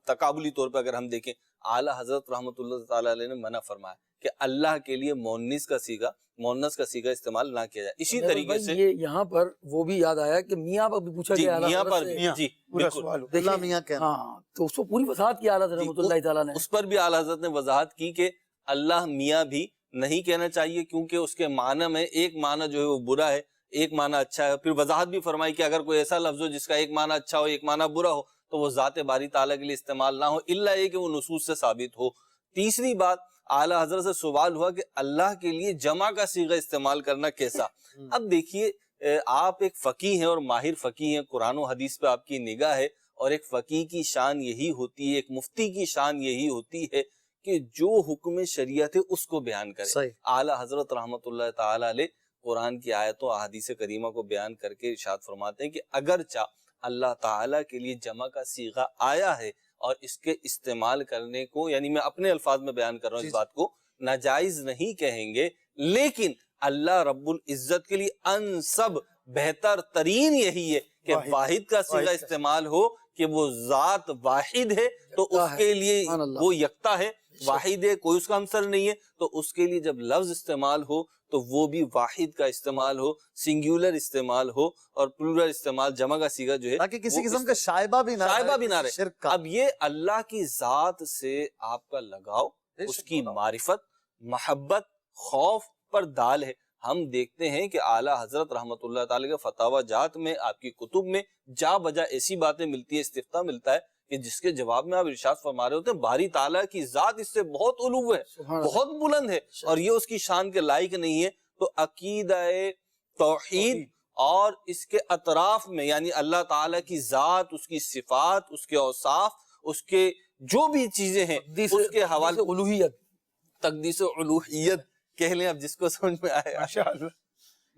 تقابلی طور پہ اگر ہم دیکھیں۔ اعلیٰ حضرت رحمت اللہ تعالی علیہ نے منع فرمایا کہ اللہ کے لیے مؤنث کا صیغہ استعمال نہ کیا جائے۔ اسی طریقے سے یہاں پر وہ بھی یاد آیا کہ میاں پر بھی پوچھا گیا، میاں پر بھی، جی اللہ میاں کہنا، ہاں، تو اس کو پوری وضاحت کی اعلیٰ رحمۃ اللہ تعالیٰ نے، اس پر بھی اعلیٰ حضرت نے وضاحت کی کہ اللہ میاں بھی نہیں کہنا چاہیے، کیونکہ اس کے معنی میں ایک معنی جو ہے وہ برا ہے، ایک معنی اچھا ہے۔ پھر وضاحت بھی فرمائی کہ اگر کوئی ایسا لفظ ہو جس کا ایک معنی اچھا ہو ایک معنی برا ہو تو وہ ذات باری تعالیٰ کے لیے استعمال نہ ہو، الا یہ کہ وہ نصوص سے ثابت ہو۔ تیسری بات، اعلیٰ حضرت سے سوال ہوا کہ اللہ کے لیے جمع کا صیغہ استعمال کرنا کیسا؟ اب دیکھیے، آپ ایک فقیہ ہیں اور ماہر فقیہ ہیں، قرآن و حدیث پہ آپ کی نگاہ ہے، اور ایک فقیہ کی شان یہی ہوتی ہے، ایک مفتی کی شان یہی ہوتی ہے کہ جو حکم شریعت ہے اس کو بیان کرے۔ اعلیٰ حضرت رحمت اللہ تعالی علیہ قرآن کی آیتوں احادیث کریمہ کو بیان کر کے ارشاد فرماتے ہیں کہ اگرچہ اللہ تعالیٰ کے لیے جمع کا صیغہ آیا ہے اور اس کے استعمال کرنے کو، یعنی میں اپنے الفاظ میں بیان کر رہا ہوں اس بات کو، ناجائز نہیں کہیں گے، لیکن اللہ رب العزت کے لیے انسب بہتر ترین یہی ہے کہ واحد کا صیغہ استعمال ہو، کہ وہ ذات واحد ہے تو اس کے لیے وہ یکتا ہے، واحد ہے، کوئی اس کا ہمسر نہیں ہے، تو اس کے لیے جب لفظ استعمال ہو تو وہ بھی واحد کا استعمال ہو، سنگیولر استعمال ہو، اور پلورل استعمال، جمع کا صیغہ جو ہے تاکہ کسی قسم کا شائبہ بھی نہ رہے۔ اب یہ اللہ کی ذات سے آپ کا لگاؤ، اس کی معرفت، محبت، خوف پر دال ہے۔ ہم دیکھتے ہیں کہ اعلیٰ حضرت رحمت اللہ تعالی کے فتاوی جات میں، آپ کی کتب میں جا بجا ایسی باتیں ملتی ہے، استفتاء ملتا ہے کہ جس کے جواب میں آپ ارشاد فرما رہے ہوتے ہیں باری تعالیٰ کی ذات اس سے بہت علو ہے، بہت بلند ہے، اور یہ اس کی شان کے لائق نہیں ہے۔ تو عقیدہ توحید اور اس کے اطراف میں، یعنی اللہ تعالیٰ کی ذات، اس کی صفات، اس کے اوصاف، اس کے جو بھی چیزیں ہیں، اس کے حوالے الوہیت، تقدیس و الوہیت کہہ لیں اب جس کو سمجھ میں آئے، ماشاءاللہ،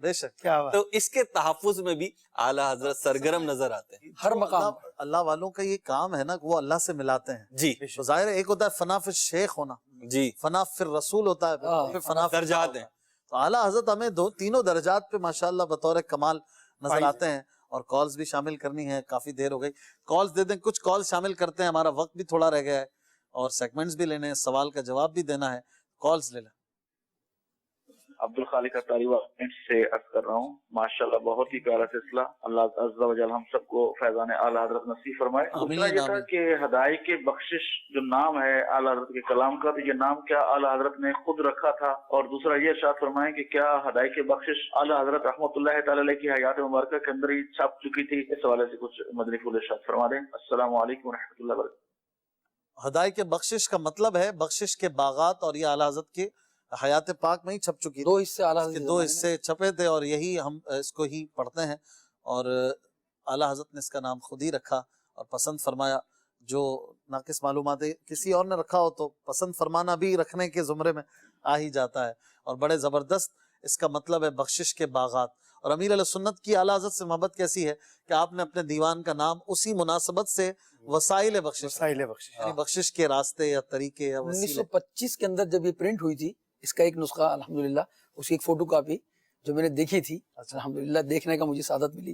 بے شک، کیا بات۔ تو اس کے تحفظ میں بھی اعلیٰ حضرت سرگرم نظر آتے ہیں۔ ہر مقام اللہ والوں کا یہ کام ہے نا کہ وہ اللہ سے ملاتے ہیں۔ جی تو ظاہر ہے ایک ہوتا ہے فنا فی الشیخ ہونا، جی، فنا فی الرسول ہوتا ہے، پھر فنا فی درجات ہیں۔ تو اعلیٰ حضرت ہمیں تینوں درجات پہ ماشاءاللہ بطور کمال نظر آتے ہیں۔ اور کالز بھی شامل کرنی ہے، کافی دیر ہو گئی، کالز دے دیں، کچھ کالز شامل کرتے ہیں، ہمارا وقت بھی تھوڑا رہ گیا ہے اور سیگمنٹس بھی لینے ہیں، سوال کا جواب بھی دینا ہے، کالز لے لیں۔ عبد الخالق اطاری سے عرض کر رہا ہوں، ماشاءاللہ بہت ہی پیارا سلسلہ، اللہ عز و جل ہم سب کو فیضان اعلیٰ حضرت نصیب فرمائے۔ دوسرا یہ تھا کہ ہدایت کے بخشش جو نام ہے اعلیٰ حضرت کے کلام کا، تو یہ نام کیا اعلیٰ حضرت نے خود رکھا تھا؟ اور دوسرا یہ ارشاد فرمائیں کہ کیا ہدایت کے بخشش اعلیٰ حضرت رحمت اللہ تعالی علیہ کی حیات مبارکہ کے اندر ہی چھپ چکی تھی؟ اس حوالے سے کچھ مدنی پھول ارشاد فرما دیں۔ السلام علیکم ورحمۃ اللہ وبرکاتہ۔ ہدایت کے بخشش کا مطلب ہے بخشش کے باغات، اور یہ اعلیٰ حضرت کے حیات پاک میں ہی چھپ چکی، دو حصے اعلیٰ حضرت کے دو حصے چھپے تھے، اور یہی ہم اس کو ہی پڑھتے ہیں، اور اعلیٰ حضرت نے اس کا نام خود ہی رکھا اور پسند فرمایا۔ جو ناقص معلومات کسی اور نے رکھا ہو تو پسند فرمانا بھی رکھنے کے زمرے میں آ ہی جاتا ہے، اور بڑے زبردست اس کا مطلب ہے بخشش کے باغات۔ اور امیر علیہ سنت کی اعلیٰ حضرت سے محبت کیسی ہے کہ آپ نے اپنے دیوان کا نام اسی مناسبت سے وسائل بخشش، یعنی بخشش کے راستے یا طریقے یا وسیلے۔ 1925 کے اندر جب یہ پرنٹ ہوئی تھی، اس کا ایک نسخہ الحمدللہ، اس کی ایک فوٹو کاپی جو میں نے دیکھی تھی، الحمدللہ دیکھنے کا مجھے سعادت ملی،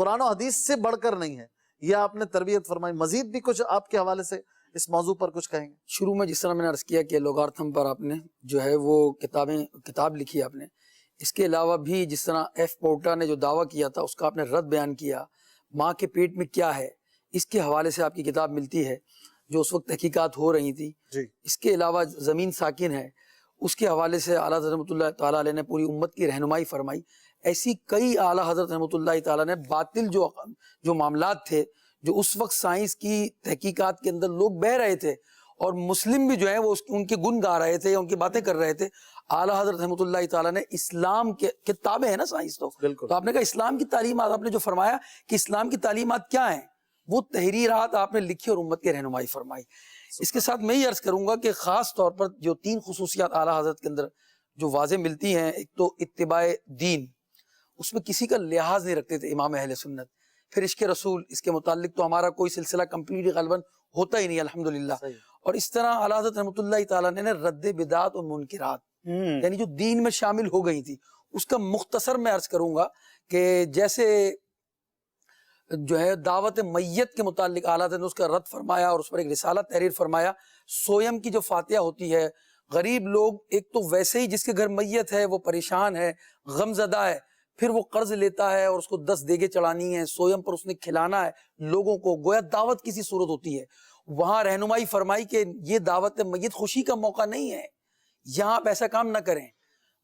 قرآن و حدیث سے بڑھ کر نہیں ہے، یہ آپ نے تربیت فرمائی. مزید بھی کچھ آپ کے حوالے سے اس موضوع پر کچھ کہیں گے؟ شروع میں جس طرح میں نے عرض کیا کہ لوگارتھم پر آپ نے جو ہے وہ کتاب لکھی آپ نے. اس کے علاوہ بھی جس طرح ایف پورٹا نے جو دعویٰ کیا تھا اس کا آپ نے رد بیان کیا. ماں کے پیٹ میں کیا ہے اس کے حوالے سے آپ کی کتاب ملتی ہے جو اس وقت تحقیقات ہو رہی تھی. اس کے علاوہ زمین ساکن ہے، اس کے حوالے سے اعلیٰ حضرت رحمۃ اللہ تعالیٰ علیہ نے پوری امت کی رہنمائی فرمائی. ایسی کئی اعلیٰ حضرت رحمۃ اللہ تعالیٰ نے باطل جو معاملات تھے، جو اس وقت سائنس کی تحقیقات کے اندر لوگ بہہ رہے تھے اور مسلم بھی جو ہے وہ ان کے گن گا رہے تھے یا ان کی باتیں کر رہے تھے، اعلیٰ حضرت رحمۃ اللہ تعالیٰ نے اسلام کے کتابیں ہیں نا سائنس تو آپ نے کہا اسلام کی تعلیمات، آپ نے جو فرمایا کہ اسلام کی تعلیمات کیا ہیں، وہ تحریرات آپ نے لکھی اور امت کی رہنمائی فرمائی. اس کے ساتھ میں یہ عرض کروں گا کہ خاص طور پر جو 3 خصوصیات اعلیٰ حضرت کے اندر جو واضح ملتی ہیں، ایک تو اتباع دین، اس میں کسی کا لحاظ نہیں رکھتے تھے امام اہل سنت. پھر عشق رسول، اس کے متعلق تو ہمارا کوئی سلسلہ کمپلیٹ غالباً ہوتا ہی نہیں الحمدللہ. اور اس طرح اعلیٰ حضرت رحمۃ اللہ تعالیٰ نے رد بدعات اور منکرات یعنی جو دین میں شامل ہو گئی تھی اس کا مختصر میں عرض کروں گا کہ جیسے جو ہے دعوت میت کے متعلق اعلیٰ حضرت نے اس کا رد فرمایا اور اس پر ایک رسالہ تحریر فرمایا. سویم کی جو فاتحہ ہوتی ہے، غریب لوگ ایک تو ویسے ہی جس کے گھر میت ہے وہ پریشان ہے، غم زدہ ہے، پھر وہ قرض لیتا ہے اور اس کو 10 دیگیں چڑھانی ہے، سویم پر اس نے کھلانا ہے لوگوں کو، گویا دعوت کسی صورت ہوتی ہے. وہاں رہنمائی فرمائی کہ یہ دعوت میت خوشی کا موقع نہیں ہے، یہاں آپ ایسا کام نہ کریں،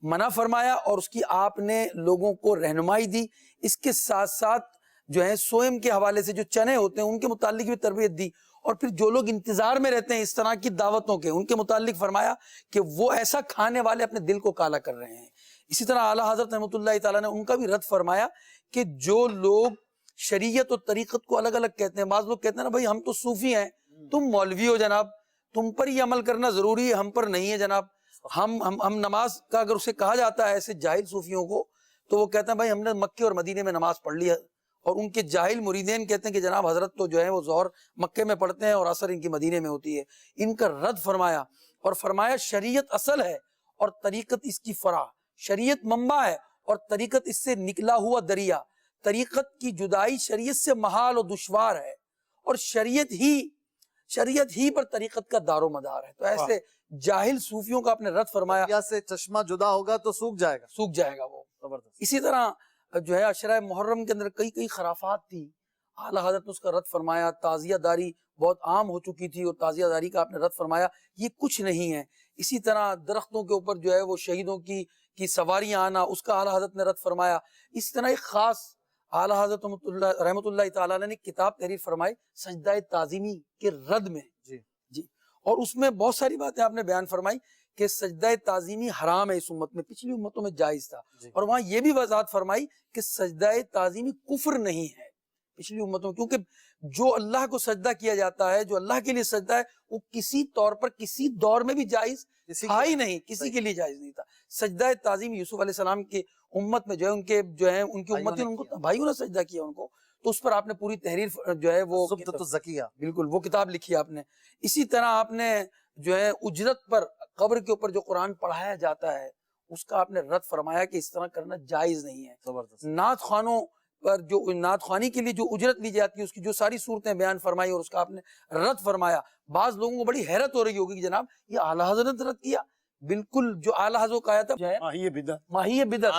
منع فرمایا اور اس کی آپ نے لوگوں کو رہنمائی دی. اس کے ساتھ ساتھ جو ہے سوئم کے حوالے سے جو چنے ہوتے ہیں ان کے متعلق بھی تربیت دی. اور پھر جو لوگ انتظار میں رہتے ہیں اس طرح کی دعوتوں کے، ان کے متعلق فرمایا کہ وہ ایسا کھانے والے اپنے دل کو کالا کر رہے ہیں. اسی طرح اعلیٰ حضرت رحمۃ اللہ تعالیٰ نے ان کا بھی رد فرمایا کہ جو لوگ شریعت اور طریقت کو الگ الگ کہتے ہیں، بعض لوگ کہتے ہیں نا بھائی ہم تو صوفی ہیں، تم مولوی ہو جناب، تم پر ہی عمل کرنا ضروری ہے، ہم پر نہیں ہے جناب. ہم نماز کا اگر اسے کہا جاتا ہے ایسے جاہل صوفیوں کو تو وہ کہتے ہیں بھائی ہم نے مکے اور مدینے میں نماز پڑھ لی ہے. اور ان کے جاہل مریدین کہتے ہیں کہ جناب حضرت تو جو ہے وہ ظہر مکے میں پڑھتے ہیں اور عصر ان کی مدینے میں ہوتی ہے. ان کا رد فرمایا اور فرمایا شریعت اصل ہے اور طریقت اس کی فرع، شریعت منبع ہے اور طریقت اس سے نکلا ہوا دریا. طریقت کی جدائی شریعت سے محال اور دشوار ہے اور شریعت ہی پر طریقت کا دار و مدار ہے. تو ایسے جاہل صوفیوں کا آپ نے رد فرمایا سے چشمہ جدا ہوگا تو سوکھ جائے گا وہ. اسی طرح جو ہے عشرہ محرم کے اندر کئی خرافات تھی، اعلیٰ حضرت نے اس کا رد فرمایا. تعزیہ داری بہت عام ہو چکی تھی اور تعزیہ داری کا آپ نے رد فرمایا یہ کچھ نہیں ہے. اسی طرح درختوں کے اوپر جو ہے وہ شہیدوں کی سواریاں آنا، اس کا اعلیٰ حضرت نے رد فرمایا. اس طرح ایک خاص اعلیٰ حضرت رحمۃ اللہ تعالیٰ نے کتاب تحریر فرمائی سجدہ تعظیمی کے رد میں. جی اور اس میں بہت ساری باتیں آپ نے بیان فرمائی کہ سجدہ تعظیمی حرام ہے اس امت میں، پچھلی امتوں میں جائز تھا. اور وہاں یہ بھی وضاحت فرمائی کہ سجدہ تعظیمی کفر نہیں ہے پچھلی امتوں میں، کیونکہ جو اللہ کو سجدہ کیا جاتا ہے، جو اللہ کے لیے سجدہ ہے، وہ کسی طور پر کسی دور میں بھی جائز تھا ہی نہیں، کسی کے لیے جائز نہیں تھا. سجدہ تعظیم یوسف علیہ السلام کی امت میں جو ہے ان کی امت ان کو بھائیوں نے سجدہ کیا ان کو، تو اس پر آپ نے پوری تحریر جو ہے وہ بالکل وہ کتاب لکھی آپ نے. اسی طرح آپ نے جو ہے اجرت پر قبر کے اوپر جو قرآن پڑھایا جاتا ہے اس کا آپ نے رد فرمایا کہ اس طرح کرنا جائز نہیں ہے. نعت خوانوں پر جو نعت خوانی کے لیے جو اجرت لی جاتی ہے اس کی جو ساری صورتیں بیان فرمائی اور اس کا آپ نے رد فرمایا. بعض لوگوں کو بڑی حیرت ہو رہی ہوگی کہ جناب یہ اعلیٰ حضرت نے رد کیا. بالکل جو اعلیٰ حضرت کا آیا تھا ماہی بدعت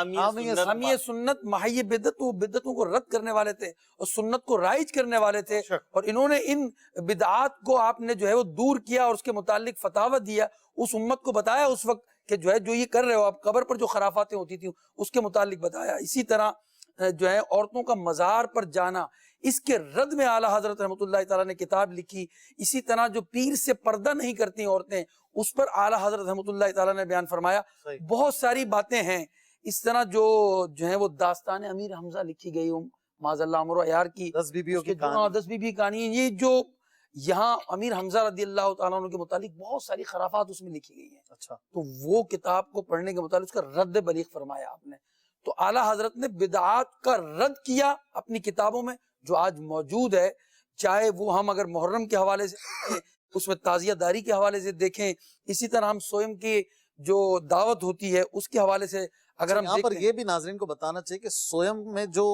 حامی سنت ماہی بدعت، وہ بدعتوں کو رد کرنے والے تھے اور سنت کو رائج کرنے والے تھے. اور انہوں نے ان بدعات کو آپ نے جو ہے وہ دور کیا اور اس کے متعلق فتاوی دیا، اس امت کو بتایا اس وقت کہ جو ہے جو یہ کر رہے ہو آپ، قبر پر جو خرافاتیں ہوتی تھیں اس کے متعلق بتایا. اسی طرح جو ہے عورتوں کا مزار پر جانا، اس کے رد میں اعلیٰ حضرت رحمۃ اللہ تعالیٰ نے کتاب لکھی. اسی طرح جو پیر سے پردہ نہیں کرتی عورتیں اس پر اعلیٰ حضرت رحمۃ اللہ تعالیٰ نے بیان فرمایا. بہت ساری باتیں ہیں. اس طرح جو ہے وہ داستان امیر حمزہ لکھی گئی معاذ اللہ عمر و عیار کی 10 بیویوں کی کہانی. یہ جو یہاں امیر حمزہ رضی اللہ تعالیٰ عنہ کے متعلق بہت ساری خرافات اس میں لکھی گئی ہیں. تو وہ کتاب کو پڑھنے کے متعلق اس کا رد بلیغ فرمایا آپ نے. تو اعلیٰ حضرت نے بدعات کا رد کیا اپنی کتابوں میں جو آج موجود ہے، چاہے وہ ہم اگر محرم کے حوالے سے اس میں تعزیہ داری کے حوالے سے دیکھیں، اسی طرح ہم سوئم کی جو دعوت ہوتی ہے اس کے حوالے سے اگر ہم یہاں پر یہ بھی ناظرین کو بتانا چاہیے کہ سوئم میں جو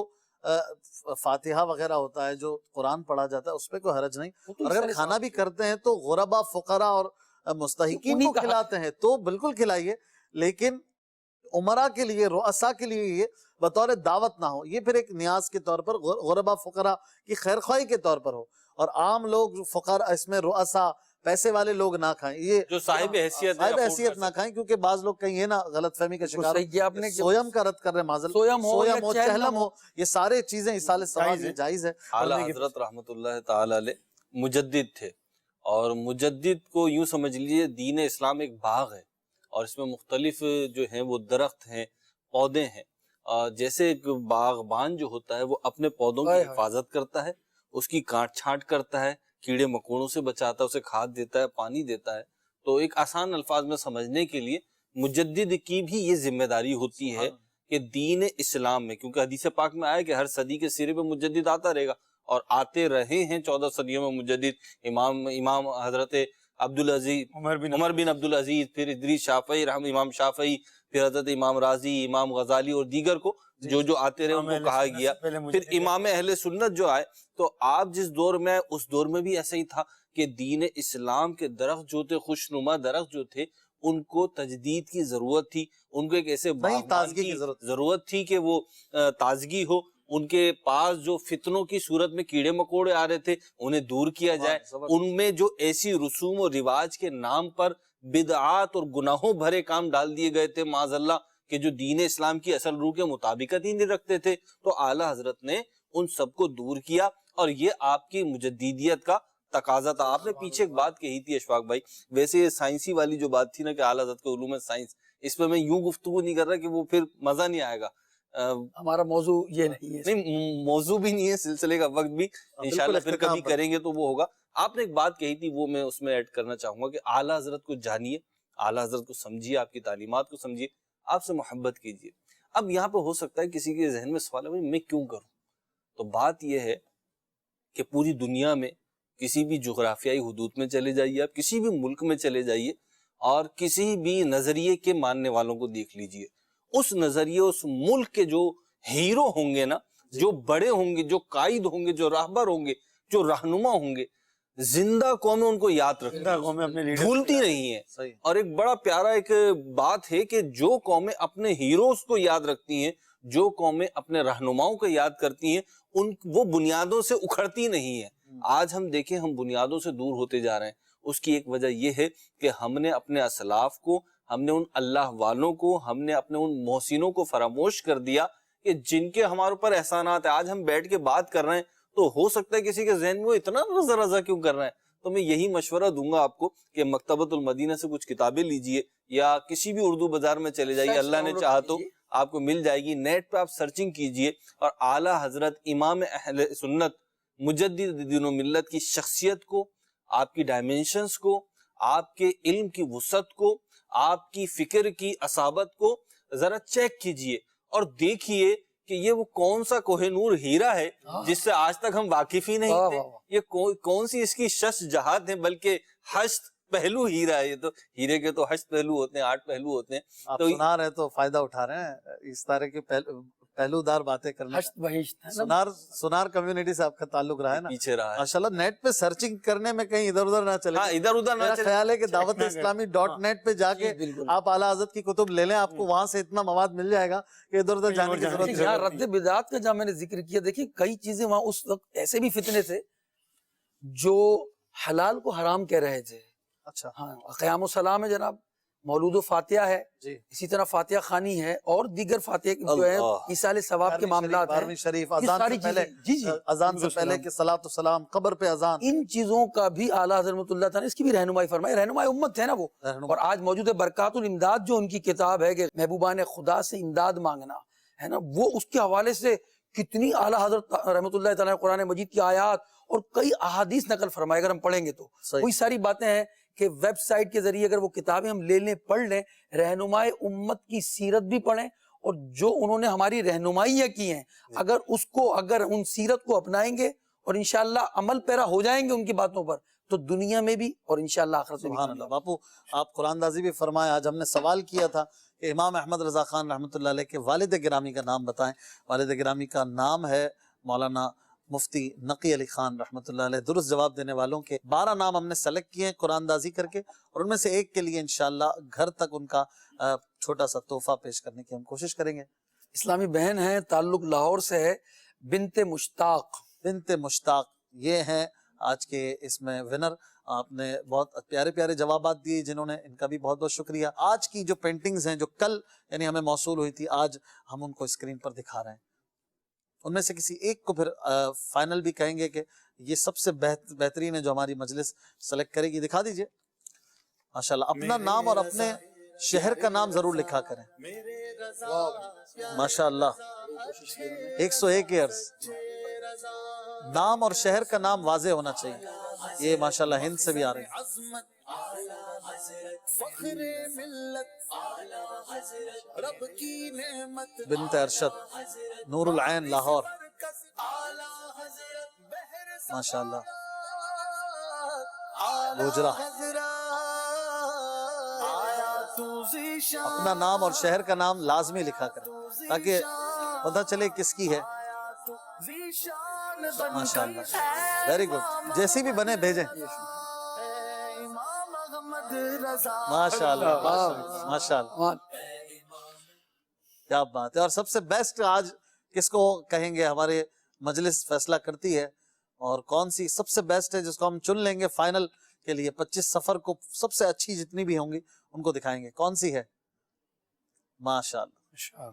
فاتحہ وغیرہ ہوتا ہے، جو قرآن پڑھا جاتا ہے، اس پہ کوئی حرج نہیں. اور اگر کھانا بھی کرتے ہیں تو غربا، فقراء اور مستحقین کو کھلاتے ہیں تو بالکل کھلائیے، لیکن عمرہ کے لیے، رؤسا کے لیے یہ بطور دعوت نہ ہو، یہ پھر ایک نیاز کے طور پر، غربا فقراء کی خیر خواہی کے طور پر ہو، اور عام لوگ فقراء اس میں رؤسا پیسے والے لوگ نہ کھائیں، یہ جو صاحب حیثیت نہ کھائیں، کیونکہ بعض لوگ کہیں یہ نہ غلط فہمی کا شکار سویم کا رد کر رہے ہیں، معذرت سویم ہو، چہلم ہو، یہ سارے چیزیں ایصال ثواب میں جائز ہے. اعلیٰ حضرت رحمۃ اللہ تعالی علیہ مجدد تھے، اور مجدد کو یوں سمجھ لیجیے دین اسلام ایک باغ ہے، اور اس میں مختلف جو ہیں وہ درخت ہیں، پودے ہیں. جیسے ایک باغبان جو ہوتا ہے وہ اپنے پودوں کی حفاظت کرتا ہے، اس کی کاٹ چھانٹ کرتا ہے، کیڑے مکوڑوں سے بچاتا ہے، اسے کھاد دیتا ہے، پانی دیتا ہے. تو ایک آسان الفاظ میں سمجھنے کے لیے مجدد کی بھی یہ ذمہ داری ہوتی ہے کہ دین اسلام میں، کیونکہ حدیث پاک میں آیا کہ ہر صدی کے سرے پہ مجدد آتا رہے گا، اور آتے رہے ہیں 14 صدیوں میں مجدد. امام حضرت عبدالعزیز عمر بن عبدالعزیز، پھر ادریس شافعی امام شافعی، پھر حضرت امام رازی، امام غزالی اور دیگر کو جو آتے رہے ان کو کہا گیا. پھر امام اہل سنت جو آئے، تو آپ جس دور میں، اس دور میں بھی ایسا ہی تھا کہ دین اسلام کے درخت جو تھے، خوشنما درخت جو تھے، ان کو تجدید کی ضرورت تھی، ان کو ایک ایسے تازگی کی ضرورت تھی کہ وہ تازگی ہو. ان کے پاس جو فتنوں کی صورت میں کیڑے مکوڑے آ رہے تھے انہیں دور کیا جائے. ان میں جو ایسی رسوم و رواج کے نام پر بدعات اور گناہوں بھرے کام ڈال دیے گئے تھے معاذ اللہ، کہ جو دین اسلام کی اصل روح کے مطابقت ہی نہیں رکھتے تھے، تو اعلیٰ حضرت نے ان سب کو دور کیا. اور یہ آپ کی مجددیت کا تقاضا تھا. آپ نے پیچھے ایک بات کہی تھی اشفاق بھائی، ویسے یہ سائنسی والی جو بات تھی نا کہ اعلیٰ حضرت کے علوم سائنس، اس پہ میں یوں گفتگو نہیں کر رہا کہ وہ پھر مزہ نہیں آئے گا. ہمارا موضوع یہ نہیں ہے، نہیں موضوع بھی نہیں ہے، سلسلے کا وقت بھی انشاءاللہ پھر کبھی کریں گے تو وہ ہوگا. آپ نے ایک بات کہی تھی، وہ میں اس میں ایڈ کرنا چاہوں گا کہ اعلیٰ حضرت کو جانیے، اعلیٰ حضرت کو سمجھیے، آپ کی تعلیمات کو سمجھیے، آپ سے محبت کیجیے. اب یہاں پہ ہو سکتا ہے کسی کے ذہن میں سوال ہے میں کیوں کروں؟ تو بات یہ ہے کہ پوری دنیا میں کسی بھی جغرافیائی حدود میں چلے جائیے، آپ کسی بھی ملک میں چلے جائیے، اور کسی بھی نظریے کے ماننے والوں کو دیکھ لیجیے. اس نظریے، اس ملک کے جو ہیرو ہوں گے نا، جو بڑے ہوں گے، جو قائد ہوں گے، جو راہبر ہوں گے، جو رہنما ہوں گے، زندہ قومیں ان کو یاد رکھتی، بھولتی نہیں ہیں. اور ایک بڑا پیارا ایک بات ہے کہ جو قومیں اپنے ہیروز کو یاد رکھتی ہیں، جو قومیں اپنے رہنماؤں کو یاد کرتی ہیں، وہ بنیادوں سے اکھڑتی نہیں ہیں. آج ہم دیکھیں ہم بنیادوں سے دور ہوتے جا رہے ہیں. اس کی ایک وجہ یہ ہے کہ ہم نے اپنے اسلاف کو، ہم نے ان اللہ والوں کو، ہم نے اپنے ان محسنوں کو فراموش کر دیا کہ جن کے ہمارے اوپر احسانات ہیں. آج ہم بیٹھ کے بات کر رہے ہیں تو ہو سکتا ہے کسی کے ذہن میں وہ اتنا رضا رضا کیوں کر رہے ہیں. تو میں یہی مشورہ دوں گا آپ کو کہ مکتبۃ المدینہ سے کچھ کتابیں لیجئے، یا کسی بھی اردو بازار میں چلے جائیے، اللہ نے چاہا تو آپ کو مل جائے گی. نیٹ پہ آپ سرچنگ کیجئے، اور اعلیٰ حضرت امام اہل سنت مجدد دین و ملت کی شخصیت کو، آپ کی ڈائمینشنز کو، آپ کے علم کی وسعت کو، آپ کی فکر کی اصابت کو ذرا چیک کیجئے، اور دیکھیے کہ یہ وہ کون سا کوہ نور ہیرا ہے جس سے آج تک ہم واقف ہی نہیں تھے. یہ کون سی اس کی شش جہات ہیں، بلکہ 8 پہلو ہیرا ہے. یہ تو ہیرے کے تو 8 پہلو ہوتے ہیں، 8 پہلو ہوتے ہیں. آپ سنا رہے تو فائدہ اٹھا رہے ہیں اس طرح کے پہلو دار باتیں کرنے. سنار کمیونٹی سے آپ کا تعلق رہا ہے نا، پیچھے رہا ہے ماشاءاللہ. نیٹ پہ سرچنگ کرنے میں کہیں ادھر ادھر نہ چلے. ادھر ادھر نہ چلے. خیال ہے کہ دعوت اسلامی .net پہ جا کے آپ اعلیٰ حضرت کی کتب لے لیں، آپ کو وہاں سے اتنا مواد مل جائے گا کہ ادھر ادھر جانے کی ضرورت نہیں. رد بدعات کا جہاں میں نے ذکر کیا، دیکھیں کئی چیزیں وہاں اس وقت ایسے بھی فتنے تھے جو حلال کو حرام کہہ رہے تھے. اچھا ہاں، قیام و سلام ہے جناب، مولود و فاتحہ ہے، اسی طرح فاتحہ خانی ہے، اور دیگر فاتحہ جو ہے ایصال ثواب کے معاملات ہیں. 12ویں شریف، اذان سے پہلے کہ صلاۃ و سلام، قبر پہ اذان، ان چیزوں کا بھی اعلیٰ حضرت رحمۃ اللہ تعالیٰ نے اس کی بھی رہنمائی فرمائی. رہنمائی امت ہے نا وہ. اور آج موجود ہے برکات الامداد، جو ان کی کتاب ہے کہ محبوبان خدا سے امداد مانگنا ہے نا، وہ اس کے حوالے سے کتنی اعلیٰ حضرت رحمۃ اللہ تعالیٰ قرآن مجید کی آیات اور کئی احادیث نقل فرمائے. اگر ہم پڑھیں گے تو وہی ساری باتیں ہیں کہ ویب سائٹ کے ذریعے اگر وہ کتابیں ہم لے لیں، پڑھ لیں، رہنمائے امت کی سیرت بھی پڑھیں، اور جو انہوں نے ہماری رہنمائیاں کی ہیں، اگر ان سیرت کو اپنائیں گے اور انشاءاللہ عمل پیرا ہو جائیں گے ان کی باتوں پر، تو دنیا میں بھی اور انشاءاللہ آخرت میں بھی. سبحان اللہ. باپو آپ قرآن دازی بھی فرمائے. آج ہم نے سوال کیا تھا کہ امام احمد رضا خان رحمۃ اللہ علیہ کے والد گرامی کا نام بتائیں. والد گرامی کا نام ہے مولانا مفتی نقی علی خان رحمۃ اللہ علیہ. درست جواب دینے والوں کے 12 نام ہم نے سلیکٹ کیے ہیں قرآن دازی کر کے, اور ان میں سے ایک کے لیے انشاءاللہ گھر تک ان کا چھوٹا سا تحفہ پیش کرنے کی ہم کوشش کریں گے. اسلامی بہن ہے, تعلق لاہور سے ہے, بنت مشتاق. بنت مشتاق یہ ہیں آج کے اس میں ونر. آپ نے بہت پیارے پیارے جوابات دیے جنہوں نے, ان کا بھی بہت بہت شکریہ. آج کی جو پینٹنگز ہیں جو کل یعنی ہمیں موصول ہوئی تھی, آج ہم ان کو اسکرین پر دکھا رہے ہیں. ان میں سے کسی ایک کو پھر فائنل بھی کہیں گے کہ یہ سب سے بہترین ہے جو ہماری مجلس سلیکٹ کرے گی. دکھا دیجئے ماشاءاللہ. اپنا نام اور اپنے شہر کا نام ضرور لکھا کریں. ماشاءاللہ 101 ایئرز. نام اور شہر کا نام واضح ہونا چاہیے. یہ ماشاءاللہ ہند سے بھی آ رہے ہیں. بنت ارشد نور العین لاہور. ماشاءاللہ گوجرا. اپنا نام اور شہر کا نام لازمی لکھا کریں تاکہ پتہ چلے کس کی ہے. ماشاءاللہ ویری گڈ. جیسی بھی بنے بھیجیں. ماشاءاللہ ماشاءاللہ کیا بات ہے. اور سب سے بیسٹ آج کس کو کہیں گے؟ ہمارے مجلس فیصلہ کرتی ہے اور کون سی سب سے بیسٹ ہے جس کو ہم چن لیں گے فائنل کے لیے. 25 سفر کو سب سے اچھی جتنی بھی ہوں گی ان کو دکھائیں گے. کون سی ہے؟ ماشاءاللہ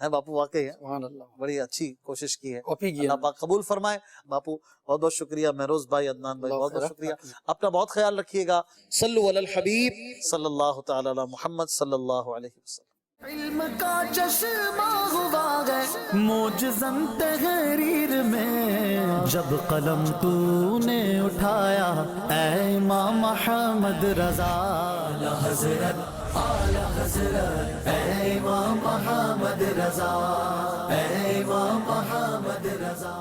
ہے باپو, واقعی ہے. سبحان اللہ, بڑی اچھی کوشش کی ہے. کاپی اللہ پاک قبول فرمائے. باپو بہت بہت شکریہ. مہروز بھائی, عدنان بھائی بہت بہت شکریہ. اپنا بہت خیال رکھیے گا. صلو علی الحبیب صلی اللہ تعالی علی محمد صلی اللہ علیہ وسلم. علم کا چشمہ ہوا ہے موجزن تحریر میں, جب قلم تو نے اٹھایا اے امام احمد رضا. اعلی حضرت اعلی حضرت اے امام احمد رضا, اے امام احمد رضا.